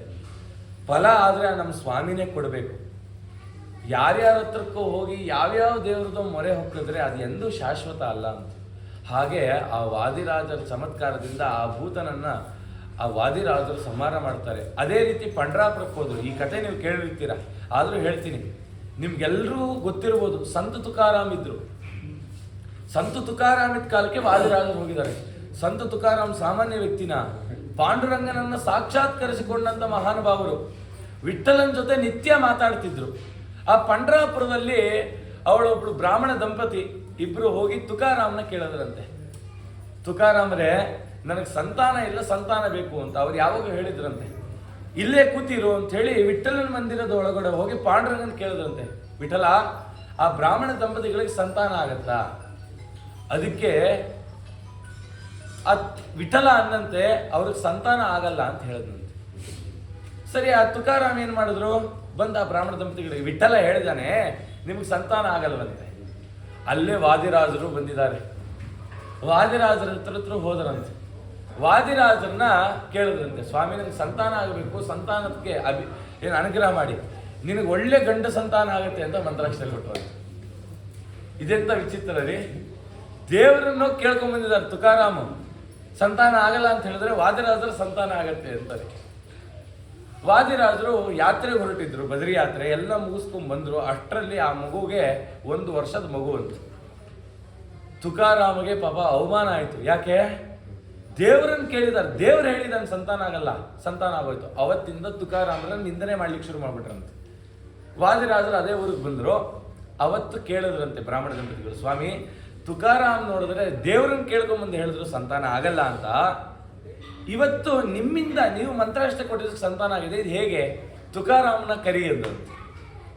ಫಲ ಆದರೆ ನಮ್ಮ ಸ್ವಾಮಿನೇ ಕೊಡಬೇಕು. ಯಾರ್ಯಾರ ಹತ್ರಕ್ಕೂ ಹೋಗಿ ಯಾವ್ಯಾವ ದೇವ್ರದ್ದು ಮೊರೆ ಹೊಕ್ಕಿದ್ರೆ ಅದು ಎಂದೂ ಶಾಶ್ವತ ಅಲ್ಲ ಅಂತ. ಹಾಗೆ ಆ ವಾದಿರಾಜರ ಚಮತ್ಕಾರದಿಂದ ಆ ಭೂತನನ್ನ ಆ ವಾದಿರಾಜರು ಸಂಹಾರ ಮಾಡ್ತಾರೆ. ಅದೇ ರೀತಿ ಪಂಡ್ರಾಪುರಕ್ಕೆ ಹೋದ್ರು. ಈ ಕತೆ ನೀವು ಕೇಳಿರ್ತೀರ, ಆದರೂ ಹೇಳ್ತೀನಿ, ನಿಮ್ಗೆಲ್ಲರೂ ಗೊತ್ತಿರ್ಬೋದು. ಸಂತ ತುಕಾರಾಮ್ ಇದ್ರು. ಸಂತ ತುಕಾರಾಮ್ ಇದ್ದ ಕಾಲಕ್ಕೆ ವಾದಿರಾಜರು ಹೋಗಿದ್ದಾರೆ. ಸಂತ ತುಕಾರಾಮ್ ಸಾಮಾನ್ಯ ವ್ಯಕ್ತಿನ, ಪಾಂಡುರಂಗನನ್ನ ಸಾಕ್ಷಾತ್ಕರಿಸಿಕೊಂಡಂತ ಮಹಾನುಭಾವರು. ವಿಠ್ಠಲನ ಜೊತೆ ನಿತ್ಯ ಮಾತಾಡ್ತಿದ್ರು. ಆ ಪಂಡ್ರಾಪುರದಲ್ಲಿ ಅವಳೊಬ್ಳು ಬ್ರಾಹ್ಮಣ ದಂಪತಿ ಇಬ್ರು ಹೋಗಿ ತುಕಾರಾಮ್ನ ಕೇಳಿದ್ರಂತೆ, ತುಕಾರಾಮ್ರೆ ನನಗೆ ಸಂತಾನ ಇಲ್ಲ, ಸಂತಾನ ಬೇಕು ಅಂತ. ಅವ್ರು ಯಾವಾಗ ಹೇಳಿದ್ರಂತೆ, ಇಲ್ಲೇ ಕೂತಿರು ಅಂತ ಹೇಳಿ ವಿಠ್ಠಲನ ಮಂದಿರದ ಒಳಗಡೆ ಹೋಗಿ ಪಾಂಡುರಂಗನ್ ಕೇಳಿದ್ರಂತೆ, ವಿಠಲ ಆ ಬ್ರಾಹ್ಮಣ ದಂಪತಿಗಳಿಗೆ ಸಂತಾನ ಆಗತ್ತಾ? ಅದಕ್ಕೆ ಆ ವಿಠಲ ಅನ್ನಂತೆ ಅವ್ರಿಗೆ ಸಂತಾನ ಆಗಲ್ಲ ಅಂತ ಹೇಳಿದ್ನಂತೆ. ಸರಿ, ಆ ತುಕಾರಾಮ್ ಏನ್ ಮಾಡಿದ್ರು, ಬಂದ ಆ ಬ್ರಾಹ್ಮಣ ದಂಪತಿಗಳಿಗೆ, ವಿಠಲ ಹೇಳಿದಾನೆ ನಿಮ್ಗೆ ಸಂತಾನ ಆಗಲ್ವಂತೆ. ಅಲ್ಲೇ ವಾದಿರಾಜರು ಬಂದಿದ್ದಾರೆ. ವಾದಿರಾಜರ ಹತ್ರ ಹೋದರಂತೆ. ವಾದಿರಾಜರನ್ನ ಕೇಳಿದ್ರಂತೆ, ಸ್ವಾಮಿ ನನಗೆ ಸಂತಾನ ಆಗಬೇಕು, ಸಂತಾನಕ್ಕೆ ಏನು ಅನುಗ್ರಹ ಮಾಡಿ, ನಿನಗೆ ಒಳ್ಳೆ ಗಂಡ ಸಂತಾನ ಆಗುತ್ತೆ ಅಂತ ಮಂತ್ರಾಕ್ಷರ ಕೊಟ್ಟರು. ಇದೆಂತ ವಿಚಿತ್ರ ರೀ, ದೇವರನ್ನು ಕೇಳ್ಕೊಂಡ್ ಬಂದಿದ್ದಾರೆ ತುಕಾರಾಮ. ಸಂತಾನ ಆಗಲ್ಲ ಅಂತ ಹೇಳಿದ್ರೆ ವಾದಿರಾಜರ ಸಂತಾನ ಆಗತ್ತೆ ಅಂತಾರೆ. ವಾದಿರಾಜರು ಯಾತ್ರೆಗೆ ಹೊರಟಿದ್ರು, ಬದರಿ ಯಾತ್ರೆ ಎಲ್ಲ ಮುಗಿಸ್ಕೊಂಡ್ ಬಂದ್ರು. ಅಷ್ಟರಲ್ಲಿ ಆ ಮಗುಗೆ 1 ವರ್ಷದ ಮಗು ಅಂತ. ತುಕಾರಾಮಗೆ ಪಾಪ ಅವಮಾನ ಆಯ್ತು. ಯಾಕೆ? ದೇವರನ್ನು ಕೇಳಿದಾರೆ, ದೇವ್ರು ಹೇಳಿದಾನೆ ಸಂತಾನ ಆಗಲ್ಲ, ಸಂತಾನ ಆಗೋಯ್ತು. ಅವತ್ತಿಂದ ತುಕಾರಾಮರನ್ನ ನಿಂದನೆ ಮಾಡ್ಲಿಕ್ಕೆ ಶುರು ಮಾಡ್ಬಿಟ್ರಂತೆ. ವಾದಿರಾಜರು ಅದೇ ಊರಿಗೆ ಬಂದ್ರು. ಅವತ್ತು ಕೇಳಿದ್ರಂತೆ ಬ್ರಾಹ್ಮಣ ದಂಪತಿಗಳು, ಸ್ವಾಮಿ ತುಕಾರಾಮ್ ನೋಡಿದ್ರೆ ದೇವ್ರನ್ನ ಕೇಳ್ಕೊಂಬಂದು ಹೇಳಿದ್ರು ಸಂತಾನ ಆಗಲ್ಲ ಅಂತ. ಇವತ್ತು ನಿಮ್ಮಿಂದ ನೀವು ಮಂತ್ರಾಷ್ಟೇ ಕೊಟ್ಟಿದ್ದಕ್ಕೆ ಸಂತಾನ ಆಗಿದೆ, ಇದು ಹೇಗೆ? ತುಕಾರಾಮ್ನ ಕರಿ ಅಂದ್ರಂತೆ.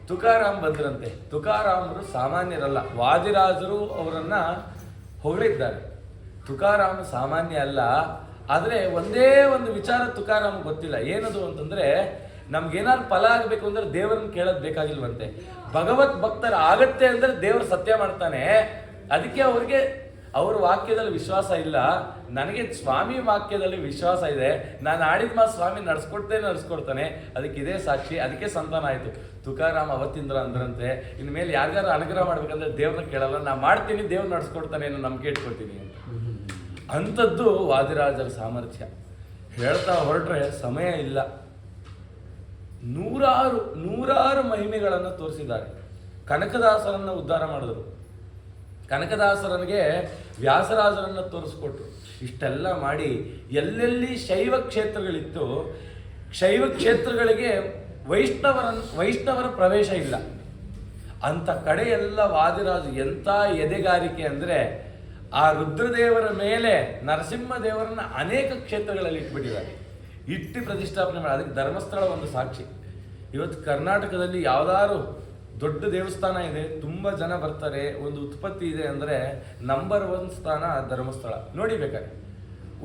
ತುಕಾರಾಮ್ ಬಂದ್ರಂತೆ. ತುಕಾರಾಮರು ಸಾಮಾನ್ಯರಲ್ಲ, ವಾದಿರಾಜರು ಅವರನ್ನ ಹೊಗಳಿದ್ದಾರೆ. ತುಕಾರಾಮ್ ಸಾಮಾನ್ಯ ಅಲ್ಲ. ಆದರೆ ಒಂದೇ ಒಂದು ವಿಚಾರ ತುಕಾರಾಮ್ ಗೊತ್ತಿಲ್ಲ. ಏನದು ಅಂತಂದ್ರೆ, ನಮ್ಗೇನಾದ್ರು ಫಲ ಆಗಬೇಕು ಅಂದ್ರೆ ದೇವರನ್ನ ಕೇಳೋದು ಬೇಕಾಗಿಲ್ವಂತೆ. ಭಗವತ್ ಭಕ್ತರ ಆಗತ್ತೆ ಅಂದ್ರೆ ದೇವರು ಸತ್ಯ ಮಾಡ್ತಾನೆ. ಅದಕ್ಕೆ ಅವ್ರಿಗೆ ಅವ್ರ ವಾಕ್ಯದಲ್ಲಿ ವಿಶ್ವಾಸ ಇಲ್ಲ, ನನಗೆ ಸ್ವಾಮಿ ವಾಕ್ಯದಲ್ಲಿ ವಿಶ್ವಾಸ ಇದೆ. ನಾನು ಆಡಿದ ಮಾತು ಸ್ವಾಮಿ ನಡ್ಸ್ಕೊಡ್ತಾನೆ, ಅದಕ್ಕೆ ಇದೇ ಸಾಕ್ಷಿ, ಅದಕ್ಕೆ ಸಂತಾನ ಆಯ್ತು. ತುಕಾರಾಮ್ ಅವತ್ತಿಂದ್ರ ಅಂದ್ರಂತೆ, ಇನ್ಮೇಲೆ ಯಾರಿಗಾರು ಅನುಗ್ರಹ ಮಾಡ್ಬೇಕಂದ್ರೆ ದೇವ್ರನ್ನ ಕೇಳಲ್ಲ, ನಾ ಮಾಡ್ತೀನಿ, ದೇವ್ರು ನಡ್ಸ್ಕೊಡ್ತಾನೆ ಅನ್ನೋ ನಂಬಿಕೆ ಇಟ್ಕೊಳ್ತೀನಿ ಅಂತ. ಅಂಥದ್ದು ವಾದಿರಾಜರ ಸಾಮರ್ಥ್ಯ. ಹೇಳ್ತಾ ಹೊರಟ್ರೆ ಸಮಯ ಇಲ್ಲ. ನೂರಾರು ಮಹಿಮೆಗಳನ್ನು ತೋರಿಸಿದ್ದಾರೆ. ಕನಕದಾಸರನ್ನು ಉದ್ಧಾರ ಮಾಡಿದ್ರು. ಕನಕದಾಸರನಿಗೆ ವ್ಯಾಸರಾಜರನ್ನು ತೋರಿಸ್ಕೊಟ್ರು. ಇಷ್ಟೆಲ್ಲ ಮಾಡಿ ಎಲ್ಲೆಲ್ಲಿ ಶೈವ ಕ್ಷೇತ್ರಗಳಿತ್ತು, ಶೈವ ಕ್ಷೇತ್ರಗಳಿಗೆ ವೈಷ್ಣವರ ಪ್ರವೇಶ ಇಲ್ಲ ಅಂತ ಕಡೆಯೆಲ್ಲ ವಾದಿರಾಜು ಎಂಥ ಎದೆಗಾರಿಕೆ ಅಂದರೆ, ಆ ರುದ್ರದೇವರ ಮೇಲೆ ನರಸಿಂಹದೇವರನ್ನ ಅನೇಕ ಕ್ಷೇತ್ರಗಳಲ್ಲಿ ಇಟ್ಬಿಟ್ಟಿದ್ದಾರೆ. ಇಟ್ಟು ಪ್ರತಿಷ್ಠಾಪನೆ ಮಾಡಿ. ಅದಕ್ಕೆ ಧರ್ಮಸ್ಥಳ ಒಂದು ಸಾಕ್ಷಿ. ಇವತ್ತು ಕರ್ನಾಟಕದಲ್ಲಿ ಯಾವ್ದಾದ್ರು ದೊಡ್ಡ ದೇವಸ್ಥಾನ ಇದೆ, ತುಂಬ ಜನ ಬರ್ತಾರೆ, ಒಂದು ಉತ್ಪತ್ತಿ ಇದೆ ಅಂದರೆ ನಂಬರ್ 1 ಸ್ಥಾನ ಧರ್ಮಸ್ಥಳ. ನೋಡಿ ಬೇಕಾದ್ರೆ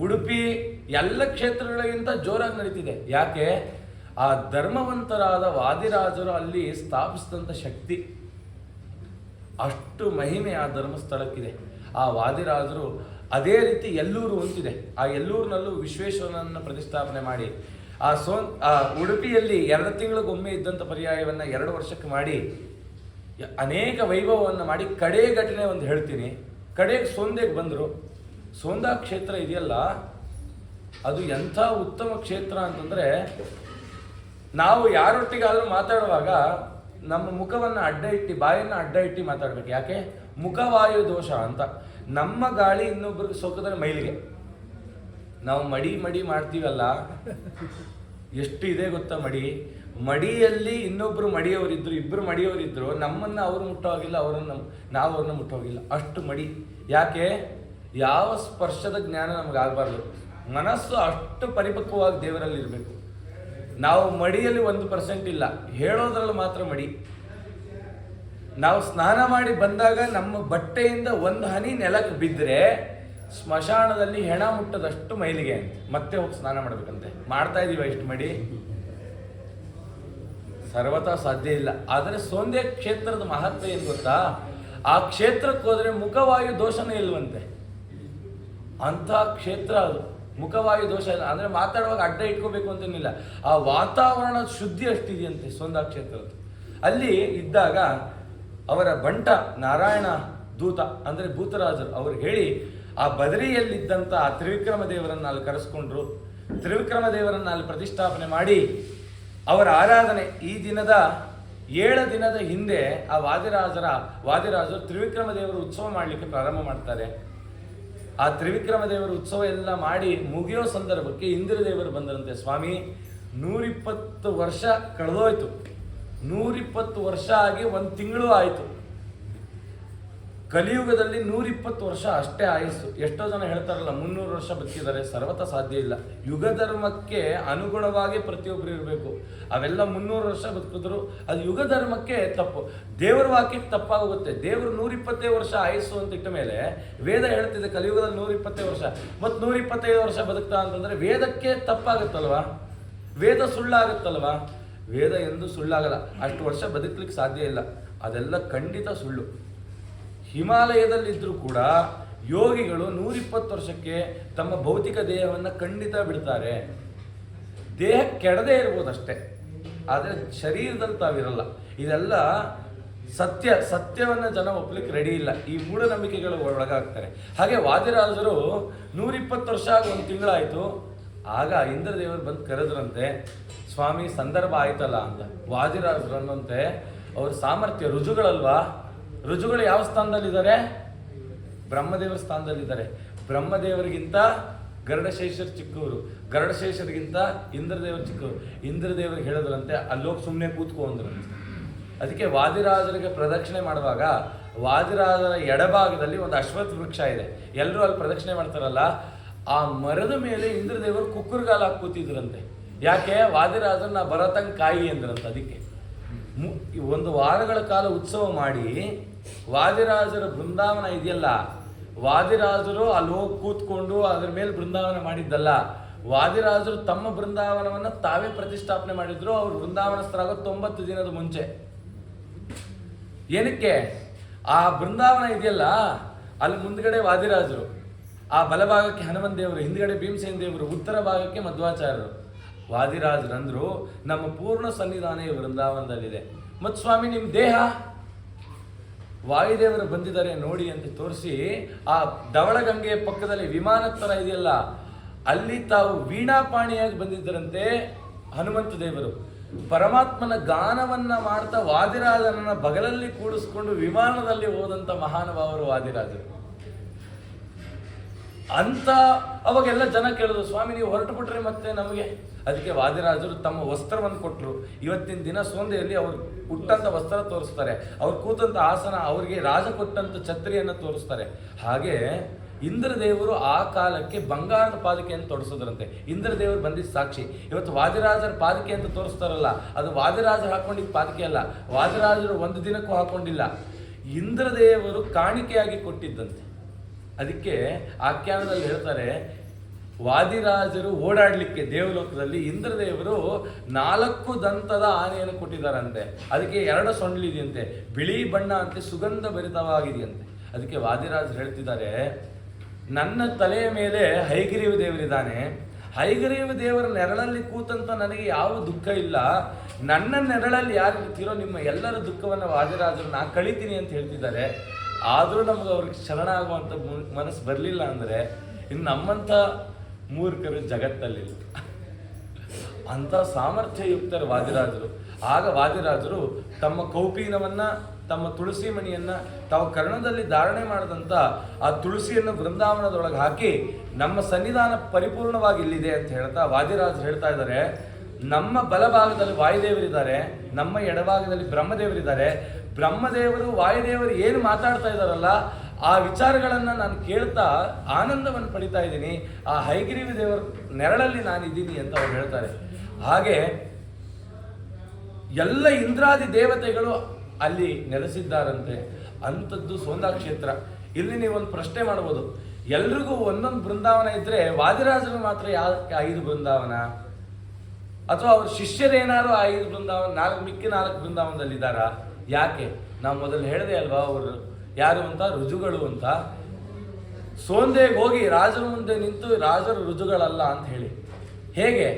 ಉಡುಪಿ ಎಲ್ಲ ಕ್ಷೇತ್ರಗಳಿಗಿಂತ ಜೋರಾಗಿ ನಡೀತಿದೆ. ಯಾಕೆ? ಆ ಧರ್ಮವಂತರಾದ ವಾದಿರಾಜರು ಅಲ್ಲಿ ಸ್ಥಾಪಿಸಿದಂಥ ಶಕ್ತಿ, ಅಷ್ಟು ಮಹಿಮೆ ಆ ಧರ್ಮಸ್ಥಳಕ್ಕಿದೆ. ಆ ವಾದಿರಾಜರು ಅದೇ ರೀತಿ ಎಲ್ಲೂರು ಅಂತಿದೆ, ಆ ಎಲ್ಲೂರಿನಲ್ಲೂ ವಿಶ್ವೇಶ್ವರನನ್ನು ಪ್ರತಿಷ್ಠಾಪನೆ ಮಾಡಿ, ಆ ಉಡುಪಿಯಲ್ಲಿ 2 ತಿಂಗಳಿಗೊಮ್ಮೆ ಇದ್ದಂಥ ಪರ್ಯಾಯವನ್ನು 2 ವರ್ಷಕ್ಕೆ ಮಾಡಿ ಅನೇಕ ವೈಭವವನ್ನು ಮಾಡಿ, ಕಡೆ ಘಟನೆ ಒಂದು ಹೇಳ್ತೀನಿ. ಕಡೆಗೆ ಸೋಂದೆಗೆ ಬಂದರು. ಸೋಂದಾ ಕ್ಷೇತ್ರ ಇದೆಯಲ್ಲ, ಅದು ಎಂಥ ಉತ್ತಮ ಕ್ಷೇತ್ರ ಅಂತಂದರೆ, ನಾವು ಯಾರೊಟ್ಟಿಗಾದರೂ ಮಾತಾಡುವಾಗ ನಮ್ಮ ಮುಖವನ್ನು ಅಡ್ಡ ಇಟ್ಟು, ಬಾಯನ್ನು ಅಡ್ಡ ಇಟ್ಟು ಮಾತಾಡ್ಬೇಕು. ಯಾಕೆ? ಮುಖವಾಯು ದೋಷ ಅಂತ. ನಮ್ಮ ಗಾಳಿ ಇನ್ನೊಬ್ಬರಿಗೆ ಸೋಕಿದ್ರೆ ಮೈಲಿಗೆ. ನಾವು ಮಡಿ ಮಾಡ್ತೀವಲ್ಲ, ಎಷ್ಟು ಇದೆ ಗೊತ್ತಾ ಮಡಿಯಲ್ಲಿ ಇನ್ನೊಬ್ರು ಮಡಿಯವರಿದ್ರು, ಇಬ್ಬರು ಮಡಿಯವರಿದ್ರು, ನಮ್ಮನ್ನು ಅವರು ಮುಟ್ಟೋಗಿಲ್ಲ, ನಾವು ಅವ್ರನ್ನ ಮುಟ್ಟೋಗಿಲ್ಲ, ಅಷ್ಟು ಮಡಿ. ಯಾಕೆ? ಯಾವ ಸ್ಪರ್ಶದ ಜ್ಞಾನ ನಮಗಾಗಬಾರ್ದು. ಮನಸ್ಸು ಅಷ್ಟು ಪರಿಪಕ್ವವಾಗಿ ದೇವರಲ್ಲಿ ಇರಬೇಕು. ನಾವು ಮಡಿಯಲ್ಲಿ 1% ಇಲ್ಲ, ಹೇಳೋದ್ರಲ್ಲಿ ಮಾತ್ರ ಮಡಿ. ನಾವು ಸ್ನಾನ ಮಾಡಿ ಬಂದಾಗ ನಮ್ಮ ಬಟ್ಟೆಯಿಂದ 1 ಹನಿ ನೆಲಕ್ಕೆ ಬಿದ್ದರೆ ಸ್ಮಶಾನದಲ್ಲಿ ಹೆಣ ಮುಟ್ಟದಷ್ಟು ಮೈಲಿಗೆ ಅಂತ. ಮತ್ತೆ ಹೋಗಿ ಸ್ನಾನ ಮಾಡ್ಬೇಕಂತೆ. ಮಾಡ್ತಾ ಇದೀವ ಇಷ್ಟು ಮಡಿ? ಸರ್ವತಾ ಸಾಧ್ಯ ಇಲ್ಲ. ಆದರೆ ಸೋಂದೆ ಕ್ಷೇತ್ರದ ಮಹತ್ವ ಏನು ಗೊತ್ತಾ? ಆ ಕ್ಷೇತ್ರಕ್ಕೆ ಹೋದ್ರೆ ಮುಖವಾಯು ದೋಷನೇ ಇಲ್ವಂತೆ. ಅಂಥ ಕ್ಷೇತ್ರ ಅದು. ಮುಖವಾಯು ದೋಷ ಇಲ್ಲ ಅಂದರೆ ಮಾತಾಡುವಾಗ ಅಡ್ಡ ಇಟ್ಕೋಬೇಕು ಅಂತೇನಿಲ್ಲ. ಆ ವಾತಾವರಣದ ಶುದ್ಧಿ ಅಷ್ಟಿದೆಯಂತೆ ಸೋಂದಾ ಕ್ಷೇತ್ರದ್ದು. ಅಲ್ಲಿ ಇದ್ದಾಗ ಅವರ ಬಂಟ ನಾರಾಯಣ ದೂತ ಅಂದರೆ ಭೂತರಾಜರು ಅವ್ರಿಗೆ ಹೇಳಿ, ಆ ಬದರಿಯಲ್ಲಿದ್ದಂಥ ಆ ತ್ರಿವಿಕ್ರಮ ದೇವರನ್ನು ಅಲ್ಲಿ ಕರೆಸ್ಕೊಂಡ್ರು. ತ್ರಿವಿಕ್ರಮ ದೇವರನ್ನು ಅಲ್ಲಿ ಪ್ರತಿಷ್ಠಾಪನೆ ಮಾಡಿ ಅವರ ಆರಾಧನೆ. ಈ ದಿನದ 7 ದಿನದ ಹಿಂದೆ ಆ ವಾದಿರಾಜರು ತ್ರಿವಿಕ್ರಮ ದೇವರ ಉತ್ಸವ ಮಾಡಲಿಕ್ಕೆ ಪ್ರಾರಂಭ ಮಾಡ್ತಾರೆ. ಆ ತ್ರಿವಿಕ್ರಮ ದೇವರ ಉತ್ಸವ ಎಲ್ಲ ಮಾಡಿ ಮುಗಿಯೋ ಸಂದರ್ಭಕ್ಕೆ ಇಂದ್ರದೇವರು ಬಂದರಂತೆ. ಸ್ವಾಮಿ, 120 ವರ್ಷ ಕಳೆದೋಯ್ತು. 120 ವರ್ಷ ಆಗಿ 1 ತಿಂಗಳು ಆಯಿತು. ಕಲಿಯುಗದಲ್ಲಿ 120 ವರ್ಷ ಅಷ್ಟೇ ಆಯಸ್ಸು. ಎಷ್ಟೋ ಜನ ಹೇಳ್ತಾರಲ್ಲ 300 ವರ್ಷ ಬದುಕಿದ್ದಾರೆ. ಸರ್ವತ ಸಾಧ್ಯ ಇಲ್ಲ. ಯುಗ ಧರ್ಮಕ್ಕೆ ಅನುಗುಣವಾಗಿ ಪ್ರತಿಯೊಬ್ಬರು ಇರಬೇಕು. ಅವೆಲ್ಲ 300 ವರ್ಷ ಬದುಕಿದ್ರು ಅದು ಯುಗ ಧರ್ಮಕ್ಕೆ ತಪ್ಪು, ದೇವರ ವಾಕ್ಯಕ್ಕೆ ತಪ್ಪಾಗುತ್ತೆ. ದೇವರು 120 ವರ್ಷ ಆಯಸ್ಸು ಅಂತ ಇಟ್ಟ ಮೇಲೆ ವೇದ ಹೇಳ್ತಿದೆ ಕಲಿಯುಗದಲ್ಲಿ 120 ವರ್ಷ ಮತ್ತು 125 ವರ್ಷ ಬದುಕ್ತಾ ಅಂತಂದ್ರೆ ವೇದಕ್ಕೆ ತಪ್ಪಾಗುತ್ತಲ್ವಾ? ವೇದ ಸುಳ್ಳಾಗುತ್ತಲ್ವಾ? ವೇದ ಎಂದು ಸುಳ್ಳಾಗಲ್ಲ. ಅಷ್ಟು ವರ್ಷ ಬದುಕಲಿಕ್ಕೆ ಸಾಧ್ಯ ಇಲ್ಲ. ಅದೆಲ್ಲ ಖಂಡಿತ ಸುಳ್ಳು. ಹಿಮಾಲಯದಲ್ಲಿದ್ದರೂ ಕೂಡ ಯೋಗಿಗಳು 120 ವರ್ಷಕ್ಕೆ ತಮ್ಮ ಭೌತಿಕ ದೇಹವನ್ನು ಖಂಡಿತ ಬಿಡ್ತಾರೆ. ದೇಹ ಕೆಡದೇ ಇರ್ಬೋದಷ್ಟೇ, ಆದರೆ ಶರೀರದಲ್ಲಿ ತಾವಿರಲ್ಲ. ಇದೆಲ್ಲ ಸತ್ಯವನ್ನು ಜನ ಒಪ್ಪಲಿಕ್ಕೆ ರೆಡಿ ಇಲ್ಲ. ಈ ಮೂಢನಂಬಿಕೆಗಳು ಒಳಗಾಗ್ತಾರೆ. ಹಾಗೆ ವಾದಿರಾಜರು 120 ವರ್ಷ ಆಗಿ 1 ತಿಂಗಳಾಯಿತು. ಆಗ ಇಂದ್ರದೇವರು ಬಂದು ಕರೆದ್ರಂತೆ, ಸ್ವಾಮಿ ಸಂದರ್ಭ ಆಯ್ತಲ್ಲ ಅಂತ. ವಾದಿರಾಜರು ಅನ್ನಂತೆ ಅವ್ರ ಸಾಮರ್ಥ್ಯ, ರುಜುಗಳಲ್ವಾ, ರುಜುಗಳು ಯಾವ ಸ್ಥಾನದಲ್ಲಿದ್ದಾರೆ? ಬ್ರಹ್ಮದೇವರ ಸ್ಥಾನದಲ್ಲಿದ್ದಾರೆ. ಬ್ರಹ್ಮದೇವರಿಗಿಂತ ಗರುಡಶೇಷರು ಚಿಕ್ಕವರು, ಗರುಡಶೇಷರಿಗಿಂತ ಇಂದ್ರದೇವರು ಚಿಕ್ಕವರು. ಇಂದ್ರದೇವರಿಗೆ ಹೇಳಿದ್ರಂತೆ ಅಲ್ಲೋಗಿ ಸುಮ್ಮನೆ ಕೂತ್ಕೊ ಅಂದ್ರಂತೆ. ಅದಕ್ಕೆ ವಾದಿರಾಜರಿಗೆ ಪ್ರದಕ್ಷಿಣೆ ಮಾಡುವಾಗ ವಾದಿರಾಜರ ಎಡಭಾಗದಲ್ಲಿ ಒಂದು ಅಶ್ವತ್ಥ ವೃಕ್ಷ ಇದೆ. ಎಲ್ಲರೂ ಅಲ್ಲಿ ಪ್ರದಕ್ಷಿಣೆ ಮಾಡ್ತಾರಲ್ಲ, ಆ ಮರದ ಮೇಲೆ ಇಂದ್ರದೇವರು ಕುಕ್ಕುರ್ಗಾಲ ಹಾಕಿ ಕೂತಿದ್ರಂತೆ. ಯಾಕೆ? ವಾದಿರಾಜರನ್ನ ಬರತಂಗ ಕಾಯಿ ಅಂದ್ರಂತೆ. ಅದಕ್ಕೆ ಒಂದು ವಾರಗಳ ಕಾಲ ಉತ್ಸವ ಮಾಡಿ ವಾದಿರಾಜರ ಬೃಂದಾವನ ಇದೆಯಲ್ಲ, ವಾದಿರಾಜರು ಅಲ್ಲಿ ಹೋಗಿ ಕೂತ್ಕೊಂಡು ಅದ್ರ ಮೇಲೆ ಬೃಂದಾವನ ಮಾಡಿದ್ದಲ್ಲ, ವಾದಿರಾಜರು ತಮ್ಮ ಬೃಂದಾವನವನ್ನ ತಾವೇ ಪ್ರತಿಷ್ಠಾಪನೆ ಮಾಡಿದ್ರು. ಅವ್ರ ಬೃಂದಾವನಸ್ಥರಾಗೋ 90 ದಿನದ ಮುಂಚೆ. ಏನಕ್ಕೆ? ಆ ಬೃಂದಾವನ ಇದೆಯಲ್ಲ, ಅಲ್ಲಿ ಮುಂದ್ಗಡೆ ವಾದಿರಾಜರು, ಆ ಬಲಭಾಗಕ್ಕೆ ಹನುಮನ್ ದೇವರು, ಹಿಂದ್ಗಡೆ ಭೀಮಸೇನ ದೇವರು, ಉತ್ತರ ಭಾಗಕ್ಕೆ ಮಧ್ವಾಚಾರ್ಯರು. ವಾದಿರಾಜರಂದ್ರು ನಮ್ಮ ಪೂರ್ಣ ಸನ್ನಿಧಾನ ಈ ವೃಂದಾವನದಲ್ಲಿದೆ. ಮತ್ತು ಸ್ವಾಮಿ ನಿಮ್ಮ ದೇಹ, ವಾಯುದೇವರು ಬಂದಿದ್ದಾರೆ ನೋಡಿ ಅಂತ ತೋರಿಸಿ, ಆ ಧವಳಗಂಗೆಯ ಪಕ್ಕದಲ್ಲಿ ವಿಮಾನದ ಥರ ಇದೆಯಲ್ಲ, ಅಲ್ಲಿ ತಾವು ವೀಣಾಪಾಣಿಯಾಗಿ ಬಂದಿದ್ದರಂತೆ ಹನುಮಂತ ದೇವರು. ಪರಮಾತ್ಮನ ಗಾನವನ್ನ ಮಾಡ್ತಾ ವಾದಿರಾಜನನ್ನ ಬಗಲಲ್ಲಿ ಕೂಡಿಸ್ಕೊಂಡು ವಿಮಾನದಲ್ಲಿ ಹೋದಂತ ಮಹಾನುಭಾವರು ವಾದಿರಾಜರು ಅಂತ. ಅವಾಗೆಲ್ಲ ಜನ ಕೇಳಿದ್ರು, ಸ್ವಾಮಿ ನೀವು ಹೊರಟು ಬಿಟ್ರೆ ಮತ್ತೆ ನಮಗೆ. ಅದಕ್ಕೆ ವಾದಿರಾಜರು ತಮ್ಮ ವಸ್ತ್ರವನ್ನು ಕೊಟ್ಟರು. ಇವತ್ತಿನ ದಿನ ಸೋಂದೆಯಲ್ಲಿ ಅವ್ರು ಉಟ್ಟಂತ ವಸ್ತ್ರ ತೋರಿಸ್ತಾರೆ, ಅವ್ರು ಕೂತಂತ ಆಸನ, ಅವ್ರಿಗೆ ರಾಜ ಕೊಟ್ಟಂತ ಛತ್ರಿಯನ್ನು ತೋರಿಸ್ತಾರೆ. ಹಾಗೆ ಇಂದ್ರದೇವರು ಆ ಕಾಲಕ್ಕೆ ಬಂಗಾರದ ಪಾದಕೆಯನ್ನು ತೊಡಿಸಿದ್ರಂತೆ. ಇಂದ್ರದೇವರು ಬಂದಿದ್ದ ಸಾಕ್ಷಿ. ಇವತ್ತು ವಾದಿರಾಜರ ಪಾದಕೆ ಅಂತ ತೋರಿಸ್ತಾರಲ್ಲ, ಅದು ವಾದಿರಾಜರು ಹಾಕೊಂಡಿದ್ದ ಪಾದಕೆ ಅಲ್ಲ, ವಾದಿರಾಜರು ಒಂದು ದಿನಕ್ಕೂ ಹಾಕೊಂಡಿಲ್ಲ, ಇಂದ್ರದೇವರು ಕಾಣಿಕೆಯಾಗಿ ಕೊಟ್ಟಿದ್ದಂತೆ. ಅದಕ್ಕೆ ಆಖ್ಯಾನದಲ್ಲಿ ಹೇಳ್ತಾರೆ, ವಾದಿರಾಜರು ಓಡಾಡ್ಲಿಕ್ಕೆ ದೇವಲೋಕದಲ್ಲಿ ಇಂದ್ರದೇವರು 4 ದಂತದ ಆನೆಯನ್ನು ಕೊಟ್ಟಿದ್ದಾರಂತೆ. ಅದಕ್ಕೆ 2 ಸೊಂಡ್ಲಿದೆಯಂತೆ, ಬಿಳಿ ಬಣ್ಣ ಅಂತೆ, ಸುಗಂಧ ಭರಿತವಾಗಿದೆಯಂತೆ. ಅದಕ್ಕೆ ವಾದಿರಾಜರು ಹೇಳ್ತಿದ್ದಾರೆ, ನನ್ನ ತಲೆಯ ಮೇಲೆ ಹೈಗ್ರೀವ ದೇವರಿದ್ದಾನೆ, ಹೈಗ್ರೀವ ದೇವರ ನೆರಳಲ್ಲಿ ಕೂತಂತ ನನಗೆ ಯಾವ ದುಃಖ ಇಲ್ಲ, ನನ್ನ ನೆರಳಲ್ಲಿ ಯಾರು ಇರ್ತೀರೋ ನಿಮ್ಮ ಎಲ್ಲರ ದುಃಖವನ್ನು ವಾದಿರಾಜರು ನಾ ಕಳಿತೀನಿ ಅಂತ ಹೇಳ್ತಿದ್ದಾರೆ. ಆದರೂ ನಮ್ಗೆ ಅವ್ರಿಗೆ ಶರಣ ಆಗುವಂಥ ಮನಸ್ಸು ಬರಲಿಲ್ಲ ಅಂದರೆ ಇನ್ನು ನಮ್ಮಂಥ ಮೂರ್ಖರು ಜಗತ್ತಲ್ಲಿಲ್ಲ. ಅಂಥ ಸಾಮರ್ಥ್ಯಯುಕ್ತರು ವಾದಿರಾಜರು. ಆಗ ವಾದಿರಾಜರು ತಮ್ಮ ಕೌಪೀನವನ್ನು, ತಮ್ಮ ತುಳಸಿ ಮಣಿಯನ್ನು ತಾವು ಕರ್ಣದಲ್ಲಿ ಧಾರಣೆ ಮಾಡಿದಂಥ ಆ ತುಳಸಿಯನ್ನು ಬೃಂದಾವನದೊಳಗೆ ಹಾಕಿ ನಮ್ಮ ಸನ್ನಿಧಾನ ಪರಿಪೂರ್ಣವಾಗಿ ಇಲ್ಲಿದೆ ಅಂತ ಹೇಳ್ತಾ ವಾದಿರಾಜರು ಹೇಳ್ತಾ ಇದ್ದಾರೆ, ನಮ್ಮ ಬಲಭಾಗದಲ್ಲಿ ವಾಯುದೇವರಿದ್ದಾರೆ, ನಮ್ಮ ಎಡಭಾಗದಲ್ಲಿ ಬ್ರಹ್ಮದೇವರಿದ್ದಾರೆ. ಬ್ರಹ್ಮದೇವರು ವಾಯುದೇವರು ಏನು ಮಾತಾಡ್ತಾ ಇದ್ದಾರಲ್ಲ, ಆ ವಿಚಾರಗಳನ್ನು ನಾನು ಕೇಳ್ತಾ ಆನಂದವನ್ನು ಪಡಿತಾ ಇದ್ದೀನಿ. ಆ ಹೈಗ್ರೀವ ದೇವರ ನೆರಳಲ್ಲಿ ನಾನಿದ್ದೀನಿ ಅಂತ ಅವ್ರು ಹೇಳ್ತಾರೆ. ಹಾಗೆ ಎಲ್ಲ ಇಂದ್ರಾದಿ ದೇವತೆಗಳು ಅಲ್ಲಿ ನೆಲೆಸಿದ್ದಾರಂತೆ. ಅಂಥದ್ದು ಸೋಂದಾ ಕ್ಷೇತ್ರ. ಇಲ್ಲಿ ನೀವೊಂದು ಪ್ರಶ್ನೆ ಮಾಡ್ಬೋದು, ಎಲ್ರಿಗೂ ಒಂದೊಂದು ಬೃಂದಾವನ ಇದ್ರೆ ವಾದಿರಾಜರು ಮಾತ್ರ ಯಾಕೆ 5 ಬೃಂದಾವನ? ಅಥವಾ ಅವ್ರ ಶಿಷ್ಯರೇನಾರು 5 ಬೃಂದಾವನ, ಮಿಕ್ಕಿ 4 ಬೃಂದಾವನದಲ್ಲಿದ್ದಾರಾ? ಯಾಕೆ? ನಾವು ಮೊದಲು ಹೇಳಿದೆ ಅಲ್ವಾ, ಅವರು ಯಾರು ಅಂತ, ರುಜುಗಳು ಅಂತ. ಸೋಂದೆಗೆ ಹೋಗಿ ರಾಜರ ಮುಂದೆ ನಿಂತು ರಾಜರು ರುಜುಗಳಲ್ಲ ಅಂತ ಹೇಳಿ. ಹೇಗೆ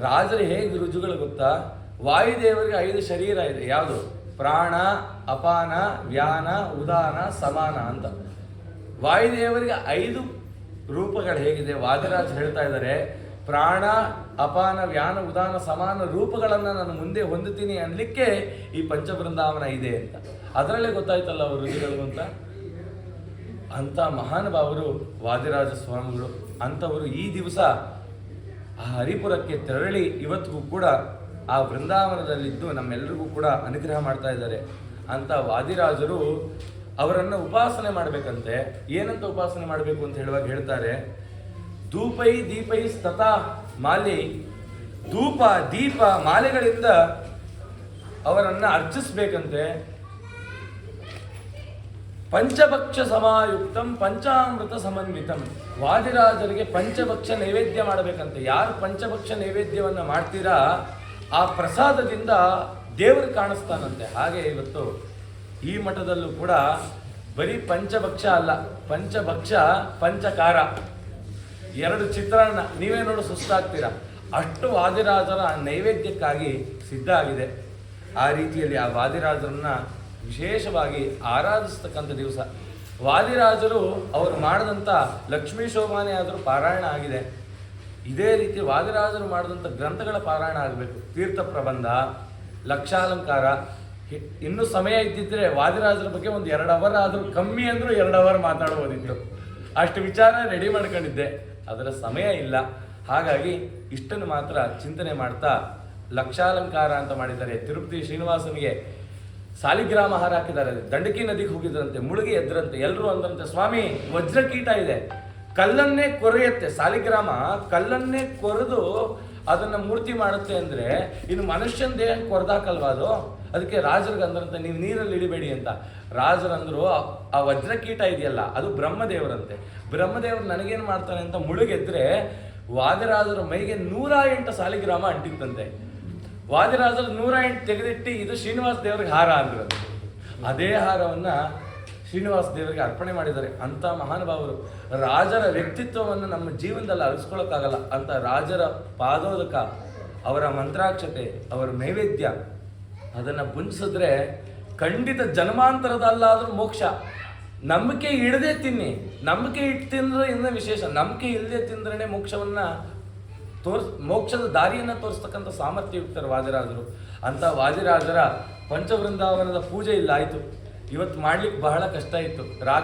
ರಾಜರು ಹೇಗೆ ರುಜುಗಳು ಗೊತ್ತಾ? ವಾಯುದೇವರಿಗೆ 5 ಶರೀರ ಇದೆ. ಯಾವುದು? ಪ್ರಾಣ, ಅಪಾನ, ವ್ಯಾನ, ಉದಾನ, ಸಮಾನ ಅಂತ. ವಾಯುದೇವರಿಗೆ 5 ರೂಪಗಳು ಹೇಗಿದೆ? ವಾದಿರಾಜ ಹೇಳ್ತಾ ಇದ್ದಾರೆ, ಪ್ರಾಣ, ಅಪಾನ, ವ್ಯಾನ, ಉದಾನ, ಸಮಾನ ರೂಪಗಳನ್ನು ನಾನು ಮುಂದೆ ಹೊಂದುತ್ತೀನಿ ಅನ್ಲಿಕ್ಕೆ ಈ ಪಂಚಬೃಂದಾವನ ಇದೆ ಅಂತ. ಅದರಲ್ಲೇ ಗೊತ್ತಾಯ್ತಲ್ಲ ಅವರು ಋಷಿಗಳು ಅಂತ ಮಹಾನುಭಾವರು ವಾದಿರಾಜ ಸ್ವಾಮಿಗಳು. ಅಂಥವರು ಈ ದಿವಸ ಆ ಹರಿಪುರಕ್ಕೆ ತೆರಳಿ ಇವತ್ತಿಗೂ ಕೂಡ ಆ ವೃಂದಾವನದಲ್ಲಿದ್ದು ನಮ್ಮೆಲ್ಲರಿಗೂ ಕೂಡ ಅನುಗ್ರಹ ಮಾಡ್ತಾ ಇದ್ದಾರೆ. ಅಂತ ವಾದಿರಾಜರು ಅವರನ್ನು ಉಪಾಸನೆ ಮಾಡಬೇಕಂತೆ. ಏನಂತ ಉಪಾಸನೆ ಮಾಡಬೇಕು ಅಂತ ಹೇಳುವಾಗ ಹೇಳ್ತಾರೆ, ಧೂಪೈ ದೀಪೈ ಸ್ತತಾ ಮಾಲೆ, ಧೂಪ ದೀಪ ಮಾಲೆಗಳಿಂದ ಅವರನ್ನು ಅರ್ಚಿಸ್ಬೇಕಂತೆ. ಪಂಚಭಕ್ಷ ಸಮಾಯುಕ್ತಂ ಪಂಚಾಮೃತ ಸಮನ್ವಿತಂ. ವಾದಿರಾಜರಿಗೆ ಪಂಚಭಕ್ಷ ನೈವೇದ್ಯ ಮಾಡಬೇಕಂತೆ. ಯಾರು ಪಂಚಭಕ್ಷ ನೈವೇದ್ಯವನ್ನು ಮಾಡ್ತೀರಾ ಆ ಪ್ರಸಾದದಿಂದ ದೇವರು ಕಾಣಿಸ್ತಾನಂತೆ. ಹಾಗೆ ಇವತ್ತು ಈ ಮಠದಲ್ಲೂ ಕೂಡ ಬರೀ ಪಂಚಭಕ್ಷ ಅಲ್ಲ, ಪಂಚಭಕ್ಷ ಪಂಚಕಾರ, 2 ಚಿತ್ರಾನ್ನ ನೀವೇ ನೋಡು ಸುಸ್ತಾಗ್ತೀರಾ. ಅಷ್ಟು ವಾದಿರಾಜರ ನೈವೇದ್ಯಕ್ಕಾಗಿ ಸಿದ್ಧ ಆಗಿದೆ. ಆ ರೀತಿಯಲ್ಲಿ ಆ ವಾದಿರಾಜರನ್ನ ವಿಶೇಷವಾಗಿ ಆರಾಧಿಸ್ತಕ್ಕಂಥ ದಿವಸ. ವಾದಿರಾಜರು ಅವರು ಮಾಡಿದಂಥ ಲಕ್ಷ್ಮೀ ಶೋಭಾನೆ ಆದರೂ ಪಾರಾಯಣ ಆಗಿದೆ. ಇದೇ ರೀತಿ ವಾದಿರಾಜರು ಮಾಡಿದಂಥ ಗ್ರಂಥಗಳ ಪಾರಾಯಣ ಆಗಬೇಕು. ತೀರ್ಥ ಪ್ರಬಂಧ, ಲಕ್ಷಾಲಂಕಾರ. ಇನ್ನೂ ಸಮಯ ಇದ್ದಿದ್ರೆ ವಾದಿರಾಜರ ಬಗ್ಗೆ ಒಂದು 2 ಅವರ್ ಆದರೂ, ಕಮ್ಮಿ ಅಂದರೂ 2 ಅವರ್ ಮಾತಾಡ್ಬೋದಿತ್ತು. ಅಷ್ಟು ವಿಚಾರ ರೆಡಿ ಮಾಡ್ಕೊಂಡಿದ್ದೆ, ಅದರ ಸಮಯ ಇಲ್ಲ. ಹಾಗಾಗಿ ಇಷ್ಟನ್ನು ಮಾತ್ರ ಚಿಂತನೆ ಮಾಡ್ತಾ ಲಕ್ಷಾಲಂಕಾರ ಅಂತ ಮಾಡಿದ್ದಾರೆ. ತಿರುಪತಿ ಶ್ರೀನಿವಾಸನಿಗೆ ಸಾಲಿಗ್ರಾಮ ಹಾರ ಹಾಕಿದ್ದಾರೆ. ದಂಡಕಿ ನದಿಗೆ ಹೋಗಿದ್ರಂತೆ, ಮುಳುಗಿ ಎದ್ರಂತೆ. ಎಲ್ಲರೂ ಅಂದ್ರಂತೆ, ಸ್ವಾಮಿ ವಜ್ರಕೀಟ ಇದೆ, ಕಲ್ಲನ್ನೇ ಕೊರೆಯುತ್ತೆ. ಸಾಲಿಗ್ರಾಮ ಕಲ್ಲನ್ನೇ ಕೊರೆದು ಅದನ್ನ ಮೂರ್ತಿ ಮಾಡುತ್ತೆ ಅಂದ್ರೆ ಇನ್ನು ಮನುಷ್ಯನ ದೇಹ ಕೊರೆದಾಕಲ್ವಾ ಅದು? ಅದಕ್ಕೆ ರಾಜರಿಗೆ ಅಂದ್ರಂತೆ, ನೀವು ನೀರಲ್ಲಿ ಇಳಿಬೇಡಿ ಅಂತ. ರಾಜರಂದ್ರು, ಆ ವಜ್ರಕೀಟ ಇದೆಯಲ್ಲ ಅದು ಬ್ರಹ್ಮದೇವರಂತೆ. ಬ್ರಹ್ಮದೇವರು ನನಗೇನು ಮಾಡ್ತಾನೆ ಅಂತ ಮುಳುಗೆದ್ರೆ ವಾದಿರಾಜರ ಮೈಗೆ 108 ಸಾಲಿಗ್ರಾಮ ಅಂಟಿತ್ತಂತೆ. ವಾದಿರಾಜರು 108 ತೆಗೆದಿಟ್ಟು ಇದು ಶ್ರೀನಿವಾಸ ದೇವರಿಗೆ ಹಾರ ಅಂದ್ರು. ಅದೇ ಹಾರವನ್ನ ಶ್ರೀನಿವಾಸ ದೇವರಿಗೆ ಅರ್ಪಣೆ ಮಾಡಿದ್ದಾರೆ. ಅಂತ ಮಹಾನುಭಾವರು. ರಾಜರ ವ್ಯಕ್ತಿತ್ವವನ್ನು ನಮ್ಮ ಜೀವನದಲ್ಲಿ ಅಳಿಸ್ಕೊಳ್ಳೋಕ್ಕಾಗಲ್ಲ ಅಂತ ರಾಜರ ಪಾದೋದಕ, ಅವರ ಮಂತ್ರಾಕ್ಷತೆ, ಅವರ ನೈವೇದ್ಯ ಅದನ್ನು ಪುಂಜಿಸಿದ್ರೆ ಖಂಡಿತ ಜನ್ಮಾಂತರದಲ್ಲಾದ್ರೂ ಮೋಕ್ಷ. ನಂಬಿಕೆ ಇಡದೆ ತಿನ್ನಿ, ನಂಬಿಕೆ ಇಟ್ಟು ತಿಂದ್ರೆ ಇನ್ನೂ ವಿಶೇಷ. ನಂಬಿಕೆ ಇಲ್ಲದೆ ತಿಂದ್ರೇ ಮೋಕ್ಷವನ್ನ ಮೋಕ್ಷದ ದಾರಿಯನ್ನು ತೋರಿಸ್ತಕ್ಕಂಥ ಸಾಮರ್ಥ್ಯ ಇರ್ತಾರೆ ವಾದಿರಾಜರು. ಅಂತ ವಾದಿರಾಜರ ಪಂಚವೃಂದಾವನದ ಪೂಜೆ ಇಲ್ಲ ಆಯಿತು. ಇವತ್ತು ಮಾಡ್ಲಿಕ್ಕೆ ಬಹಳ ಕಷ್ಟ ಇತ್ತು. ರಾಗ